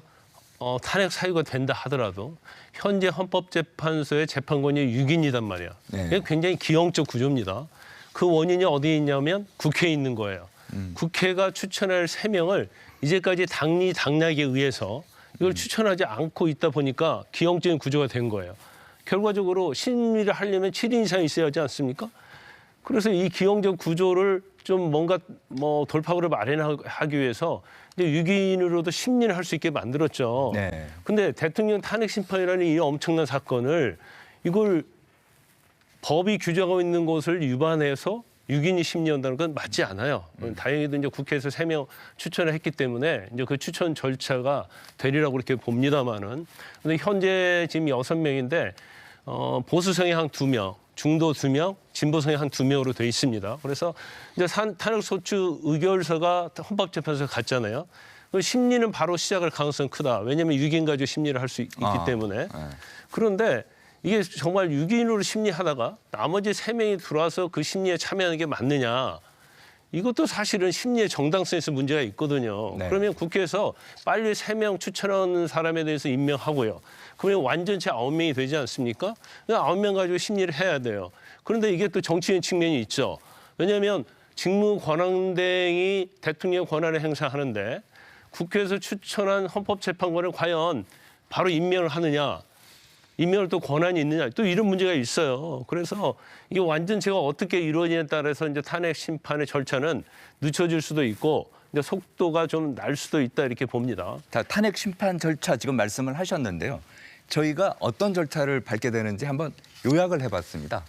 탄핵 사유가 된다 하더라도 현재 헌법재판소의 재판관이 6인이단 말이야. 네. 이게 굉장히 기형적 구조입니다. 그 원인이 어디에 있냐면 국회에 있는 거예요. 국회가 추천할 3명을 이제까지 당락에 의해서 이걸 추천하지 않고 있다 보니까 기형적인 구조가 된 거예요. 결과적으로 심의를 하려면 7인 이상이 있어야 하지 않습니까? 그래서 이 기형적 구조를 좀 뭔가 뭐 돌파구를 마련하기 위해서 이제 6인으로도 심리를 할 수 있게 만들었죠. 네. 근데 대통령 탄핵 심판이라는 이 엄청난 사건을 이걸 법이 규정하고 있는 것을 위반해서 6인이 심리한다는 건 맞지 않아요. 다행히도 이제 국회에서 3명 추천을 했기 때문에 이제 그 추천 절차가 되리라고 이렇게 봅니다만은. 근데 현재 지금 6명인데 보수 성향 2명, 중도 2명, 진보 성향 2명으로 돼 있습니다. 그래서 이제 탄핵 소추 의결서가 헌법재판소에 갔잖아요. 그 심리는 바로 시작할 가능성이 크다. 왜냐하면 6인 가지고 심리를 할 수 있기 때문에. 그런데 이게 정말 6인으로 심리하다가 나머지 3명이 들어와서 그 심리에 참여하는 게 맞느냐. 이것도 사실은 심리의 정당성에서 문제가 있거든요. 네. 그러면 국회에서 빨리 3명 추천하는 사람에 대해서 임명하고요. 그러면 완전체 9명이 되지 않습니까? 9명 가지고 심리를 해야 돼요. 그런데 이게 또 정치인 측면이 있죠. 왜냐하면 직무 권한대행이 대통령 권한을 행사하는데 국회에서 추천한 헌법재판관을 과연 바로 임명을 하느냐. 임명을 또 권한이 있느냐. 또 이런 문제가 있어요. 그래서 이게 완전체가 어떻게 이루어지냐에 따라서 이제 탄핵 심판의 절차는 늦춰질 수도 있고 이제 속도가 좀 날 수도 있다 이렇게 봅니다. 자, 탄핵 심판 절차 지금 말씀을 하셨는데요. 저희가 어떤 절차를 밟게 되는지 한번 요약을 해봤습니다.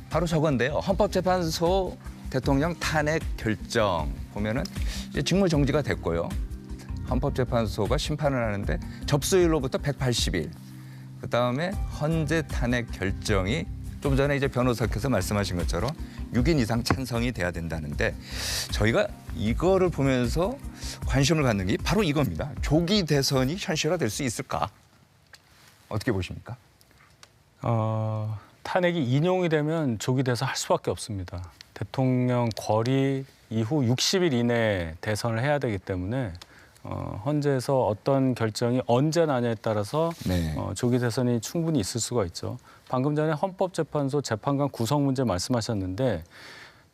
바로 저건데요. 헌법재판소 대통령 탄핵 결정 보면은 이제 직무 정지가 됐고요. 헌법재판소가 심판을 하는데 접수일로부터 180일. 그다음에 헌재 탄핵 결정이 좀 전에 이제 변호사께서 말씀하신 것처럼 6인 이상 찬성이 돼야 된다는데 저희가 이거를 보면서 관심을 갖는 게 바로 이겁니다. 조기 대선이 현실화될 수 있을까? 어떻게 보십니까? 탄핵이 인용이 되면 조기 대선 할 수밖에 없습니다. 대통령 거리 이후 60일 이내에 대선을 해야 되기 때문에 헌재에서 어떤 결정이 언제 나냐에 따라서 네. 조기 대선이 충분히 있을 수가 있죠. 방금 전에 헌법재판소 재판관 구성 문제 말씀하셨는데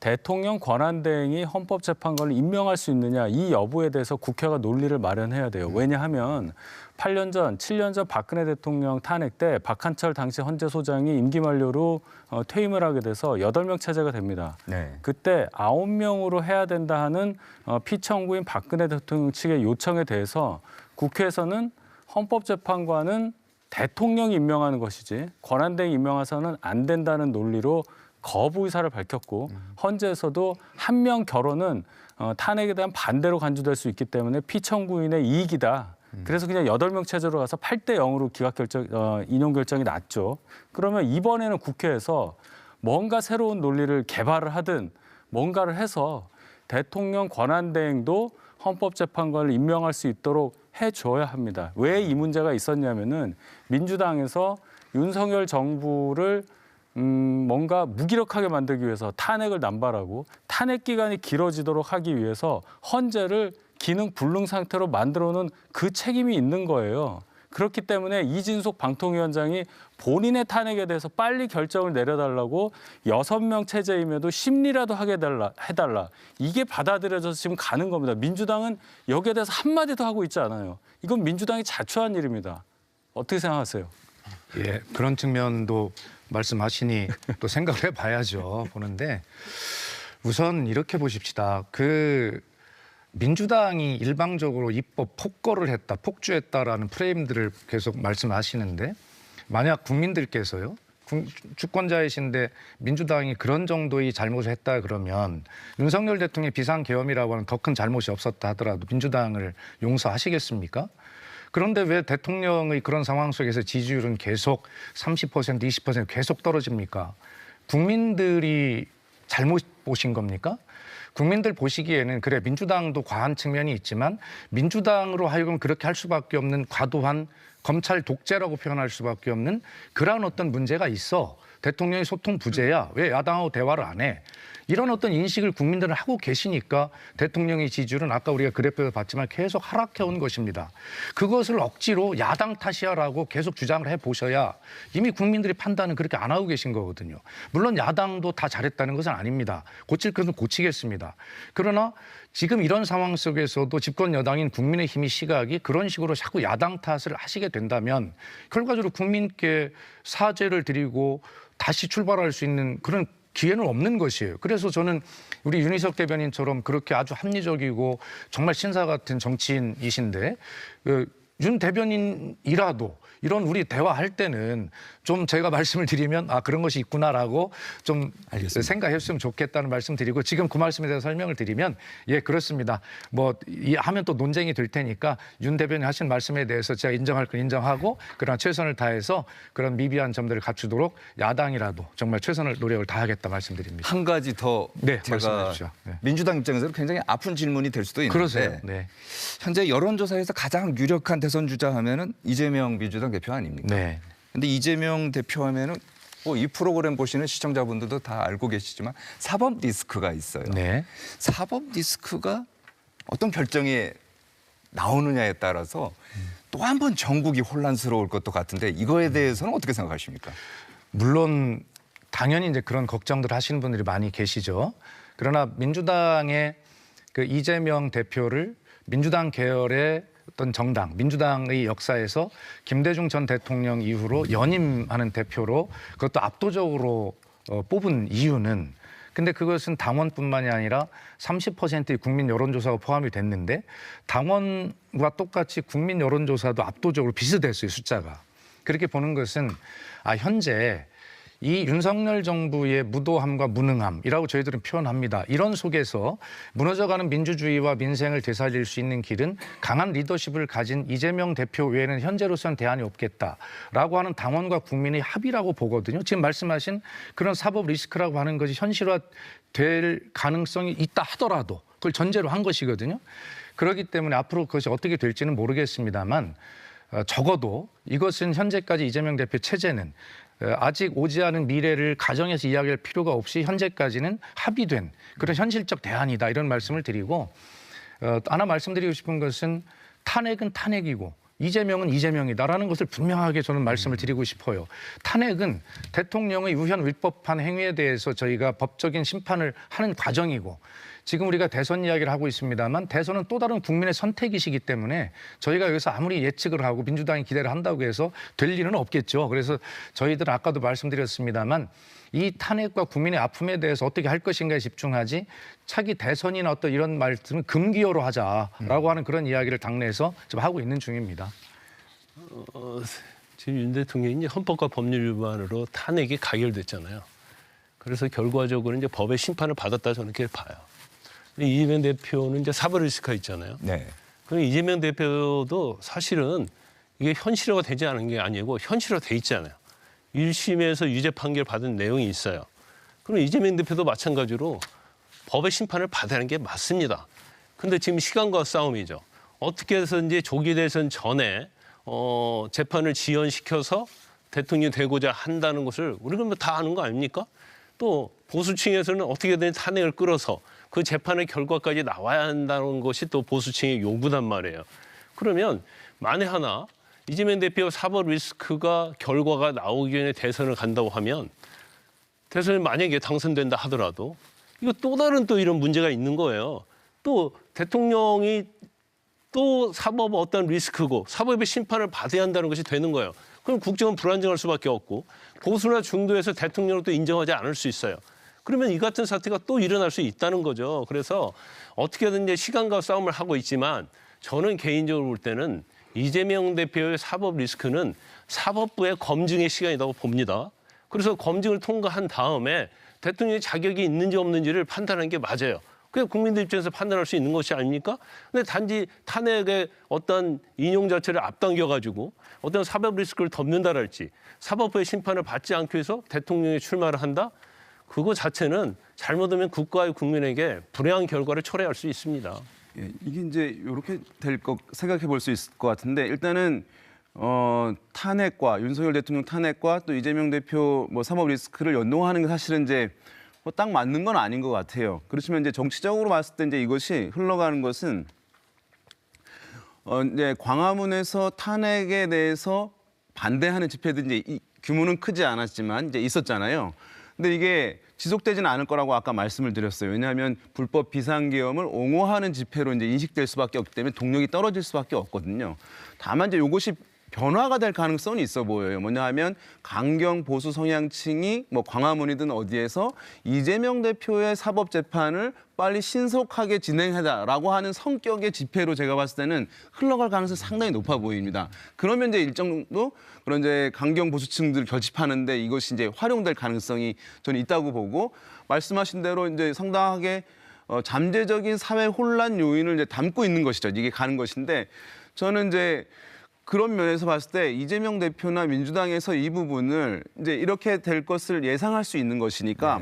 대통령 권한대행이 헌법재판관을 임명할 수 있느냐 이 여부에 대해서 국회가 논리를 마련해야 돼요. 왜냐하면 8년 전, 7년 전 박근혜 대통령 탄핵 때 박한철 당시 헌재소장이 임기 만료로 퇴임을 하게 돼서 8명 체제가 됩니다. 네. 그때 9명으로 해야 된다 하는 피청구인 박근혜 대통령 측의 요청에 대해서 국회에서는 헌법재판관은 대통령이 임명하는 것이지 권한대행이 임명해서는 안 된다는 논리로 거부 의사를 밝혔고 헌재에서도 한 명 결혼은 탄핵에 대한 반대로 간주될 수 있기 때문에 피청구인의 이익이다. 그래서 그냥 8명 체제로 가서 8대 0으로 인용 결정이 났죠. 그러면 이번에는 국회에서 뭔가 새로운 논리를 개발을 하든 뭔가를 해서 대통령 권한대행도 헌법재판관을 임명할 수 있도록 해줘야 합니다. 왜 이 문제가 있었냐면은 민주당에서 윤석열 정부를 뭔가 무기력하게 만들기 위해서 탄핵을 남발하고 탄핵 기간이 길어지도록 하기 위해서 헌재를 기능 불능 상태로 만들어놓은 그 책임이 있는 거예요. 그렇기 때문에 이진숙 방통위원장이 본인의 탄핵에 대해서 빨리 결정을 내려달라고 6명 체제임에도 심리라도 하게 해달라. 이게 받아들여져서 지금 가는 겁니다. 민주당은 여기에 대해서 한마디도 하고 있지 않아요. 이건 민주당이 자초한 일입니다. 어떻게 생각하세요? 예, 그런 측면도 말씀하시니 또 생각을 해봐야죠. 보는데 우선 이렇게 보십시다. 민주당이 일방적으로 입법 폭거를 했다, 폭주했다라는 프레임들을 계속 말씀하시는데 만약 국민들께서요. 주권자이신데 민주당이 그런 정도의 잘못을 했다 그러면 윤석열 대통령의 비상계엄이라고 하는 더 큰 잘못이 없었다 하더라도 민주당을 용서하시겠습니까? 그런데 왜 대통령의 그런 상황 속에서 지지율은 계속 30%, 20% 계속 떨어집니까? 국민들이 잘못 보신 겁니까? 국민들 보시기에는 그래 민주당도 과한 측면이 있지만 민주당으로 하여금 그렇게 할 수밖에 없는 과도한 검찰 독재라고 표현할 수밖에 없는 그러한 어떤 문제가 있어. 대통령이 소통 부재야. 왜 야당하고 대화를 안 해? 이런 어떤 인식을 국민들은 하고 계시니까 대통령의 지지율은 아까 우리가 그래프에서 봤지만 계속 하락해온 것입니다. 그것을 억지로 야당 탓이야라고 계속 주장을 해보셔야 이미 국민들이 판단은 그렇게 안 하고 계신 거거든요. 물론 야당도 다 잘했다는 것은 아닙니다. 고칠 것은 고치겠습니다. 그러나 지금 이런 상황 속에서도 집권 여당인 국민의힘의 시각이 그런 식으로 자꾸 야당 탓을 하시게 된다면 결과적으로 국민께 사죄를 드리고 다시 출발할 수 있는 그런 기회는 없는 것이에요. 그래서 저는 우리 윤희석 대변인처럼 그렇게 아주 합리적이고 정말 신사 같은 정치인이신데 윤 대변인이라도 이런 우리 대화할 때는 좀 제가 말씀을 드리면 그런 것이 있구나라고 좀 생각했으면 좋겠다는 말씀 드리고 지금 그 말씀에 대해서 설명을 드리면 예 그렇습니다. 하면 또 논쟁이 될 테니까 윤 대변인 하신 말씀에 대해서 제가 인정할 건 인정하고 그러나 최선을 다해서 그런 미비한 점들을 갖추도록 야당이라도 정말 최선을 노력을 다하겠다 말씀드립니다. 한 가지 더 네, 제가 말씀해 주십시오. 민주당 입장에서는 굉장히 아픈 질문이 될 수도 있는데 그러세요. 네. 현재 여론조사에서 가장 유력한 대선 주자 하면은 이재명 민주당 대표 아닙니까? 네. 근데 이재명 대표 하면은 이 프로그램 보시는 시청자분들도 다 알고 계시지만 사법 리스크가 있어요. 네. 사법 리스크가 어떤 결정이 나오느냐에 따라서 또 한 번 전국이 혼란스러울 것도 같은데 이거에 대해서는 어떻게 생각하십니까? 물론 당연히 이제 그런 걱정들 하시는 분들이 많이 계시죠. 그러나 민주당의 그 이재명 대표를 민주당 계열의 어떤 정당, 민주당의 역사에서 김대중 전 대통령 이후로 연임하는 대표로 그것도 압도적으로 뽑은 이유는 근데 그것은 당원뿐만이 아니라 30%의 국민 여론조사가 포함이 됐는데 당원과 똑같이 국민 여론조사도 압도적으로 비슷했어요, 숫자가. 그렇게 보는 것은 현재 이 윤석열 정부의 무도함과 무능함이라고 저희들은 표현합니다. 이런 속에서 무너져가는 민주주의와 민생을 되살릴 수 있는 길은 강한 리더십을 가진 이재명 대표 외에는 현재로서는 대안이 없겠다라고 하는 당원과 국민의 합의라고 보거든요. 지금 말씀하신 그런 사법 리스크라고 하는 것이 현실화될 가능성이 있다 하더라도 그걸 전제로 한 것이거든요. 그렇기 때문에 앞으로 그것이 어떻게 될지는 모르겠습니다만 적어도 이것은 현재까지 이재명 대표 체제는 아직 오지 않은 미래를 가정해서 이야기할 필요가 없이 현재까지는 합의된 그런 현실적 대안이다 이런 말씀을 드리고 하나 말씀드리고 싶은 것은 탄핵은 탄핵이고 이재명은 이재명이다라는 것을 분명하게 저는 말씀을 드리고 싶어요. 탄핵은 대통령의 우현 위법한 행위에 대해서 저희가 법적인 심판을 하는 과정이고 지금 우리가 대선 이야기를 하고 있습니다만 대선은 또 다른 국민의 선택이시기 때문에 저희가 여기서 아무리 예측을 하고 민주당이 기대를 한다고 해서 될 일은 없겠죠. 그래서 저희들은 아까도 말씀드렸습니다만 이 탄핵과 국민의 아픔에 대해서 어떻게 할 것인가에 집중하지 차기 대선이나 어떤 이런 말씀은 금기어로 하자라고 하는 그런 이야기를 당내에서 좀 하고 있는 중입니다. 지금 윤 대통령이 헌법과 법률 위반으로 탄핵이 가결됐잖아요. 그래서 결과적으로 이제 법의 심판을 받았다 저는 그렇게 봐요. 이재명 대표는 이제 사법 리스크가 있잖아요. 네. 그럼 이재명 대표도 사실은 이게 현실화가 되지 않은 게 아니고 현실화돼 있잖아요. 1심에서 유죄 판결 받은 내용이 있어요. 그럼 이재명 대표도 마찬가지로 법의 심판을 받아야 하는 게 맞습니다. 근데 지금 시간과 싸움이죠. 어떻게 해서든지 조기 대선 전에 재판을 지연시켜서 대통령이 되고자 한다는 것을 우리가 뭐 다 아는 거 아닙니까? 또 보수층에서는 어떻게든 탄핵을 끌어서 그 재판의 결과까지 나와야 한다는 것이 또 보수층의 요구단 말이에요. 그러면 만에 하나 이재명 대표 사법 리스크가 결과가 나오기 전에 대선을 간다고 하면 대선에 만약에 당선된다 하더라도 이거 또 다른 또 이런 문제가 있는 거예요. 또 대통령이 또 사법 어떤 리스크고 사법의 심판을 받아야 한다는 것이 되는 거예요. 그럼 국정은 불안정할 수밖에 없고 보수나 중도에서 대통령을 또 인정하지 않을 수 있어요. 그러면 이 같은 사태가 또 일어날 수 있다는 거죠. 그래서 어떻게든 이제 시간과 싸움을 하고 있지만 저는 개인적으로 볼 때는 이재명 대표의 사법 리스크는 사법부의 검증의 시간이라고 봅니다. 그래서 검증을 통과한 다음에 대통령의 자격이 있는지 없는지를 판단하는 게 맞아요. 그게 국민들 입장에서 판단할 수 있는 것이 아닙니까? 근데 단지 탄핵의 어떤 인용 자체를 앞당겨가지고 어떤 사법 리스크를 덮는다랄지 사법부의 심판을 받지 않기 위해서 대통령이 출마를 한다? 그거 자체는 잘못하면 국가의 국민에게 불행한 결과를 초래할 수 있습니다. 예, 이게 이제 이렇게 될 거 생각해 볼 수 있을 것 같은데 일단은 탄핵과 윤석열 대통령 탄핵과 또 이재명 대표 뭐 사법 리스크를 연동하는 게 사실은 이제 뭐 딱 맞는 건 아닌 것 같아요. 그렇지만 이제 정치적으로 봤을 때 이제 이것이 흘러가는 것은 이제 광화문에서 탄핵에 대해서 반대하는 집회들이 이제 이 규모는 크지 않았지만 이제 있었잖아요. 근데 이게 지속되지는 않을 거라고 아까 말씀을 드렸어요. 왜냐하면 불법 비상계엄을 옹호하는 집회로 이제 인식될 수밖에 없기 때문에 동력이 떨어질 수밖에 없거든요. 다만 이제 이것이 변화가 될 가능성이 있어 보여요. 뭐냐 하면 강경 보수 성향층이 뭐 광화문이든 어디에서 이재명 대표의 사법 재판을 빨리 신속하게 진행하자라고 하는 성격의 집회로 제가 봤을 때는 흘러갈 가능성이 상당히 높아 보입니다. 그러면 이제 일정 정도 그런 이제 강경 보수층들을 결집하는데 이것이 이제 활용될 가능성이 저는 있다고 보고, 말씀하신 대로 이제 상당하게 잠재적인 사회 혼란 요인을 이제 담고 있는 것이죠. 이게 가는 것인데, 저는 이제 그런 면에서 봤을 때 이재명 대표나 민주당에서 이 부분을 이제 이렇게 될 것을 예상할 수 있는 것이니까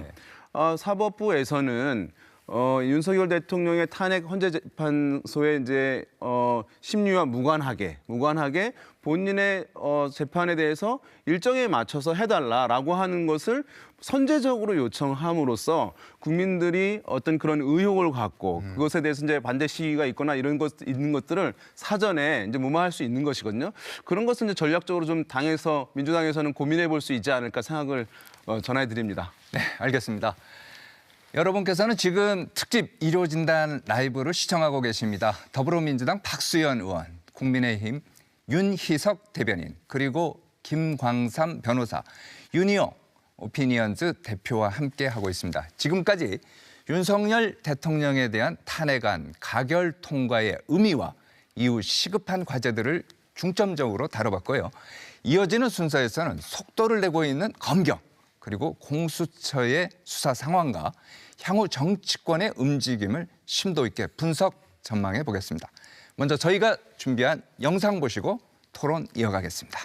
사법부에서는 윤석열 대통령의 탄핵 헌재재판소의 이제 심리와 무관하게 본인의 재판에 대해서 일정에 맞춰서 해달라라고 하는 것을 선제적으로 요청함으로써 국민들이 어떤 그런 의혹을 갖고 그것에 대해서 이제 반대 시위가 있거나 이런 것 있는 것들을 사전에 이제 무마할 수 있는 것이거든요. 그런 것은 이제 전략적으로 좀 당에서 민주당에서는 고민해 볼 수 있지 않을까 생각을 전해드립니다. 네, 알겠습니다. 여러분께서는 지금 특집 일요진단 라이브를 시청하고 계십니다. 더불어민주당 박수현 의원, 국민의힘 윤희석 대변인, 그리고 김광삼 변호사, 유니오 오피니언즈 대표와 함께하고 있습니다. 지금까지 윤석열 대통령에 대한 탄핵안 가결 통과의 의미와 이후 시급한 과제들을 중점적으로 다뤄봤고요. 이어지는 순서에서는 속도를 내고 있는 검경, 그리고 공수처의 수사 상황과 향후 정치권의 움직임을 심도 있게 분석 전망해 보겠습니다. 먼저 저희가 준비한 영상 보시고 토론 이어가겠습니다.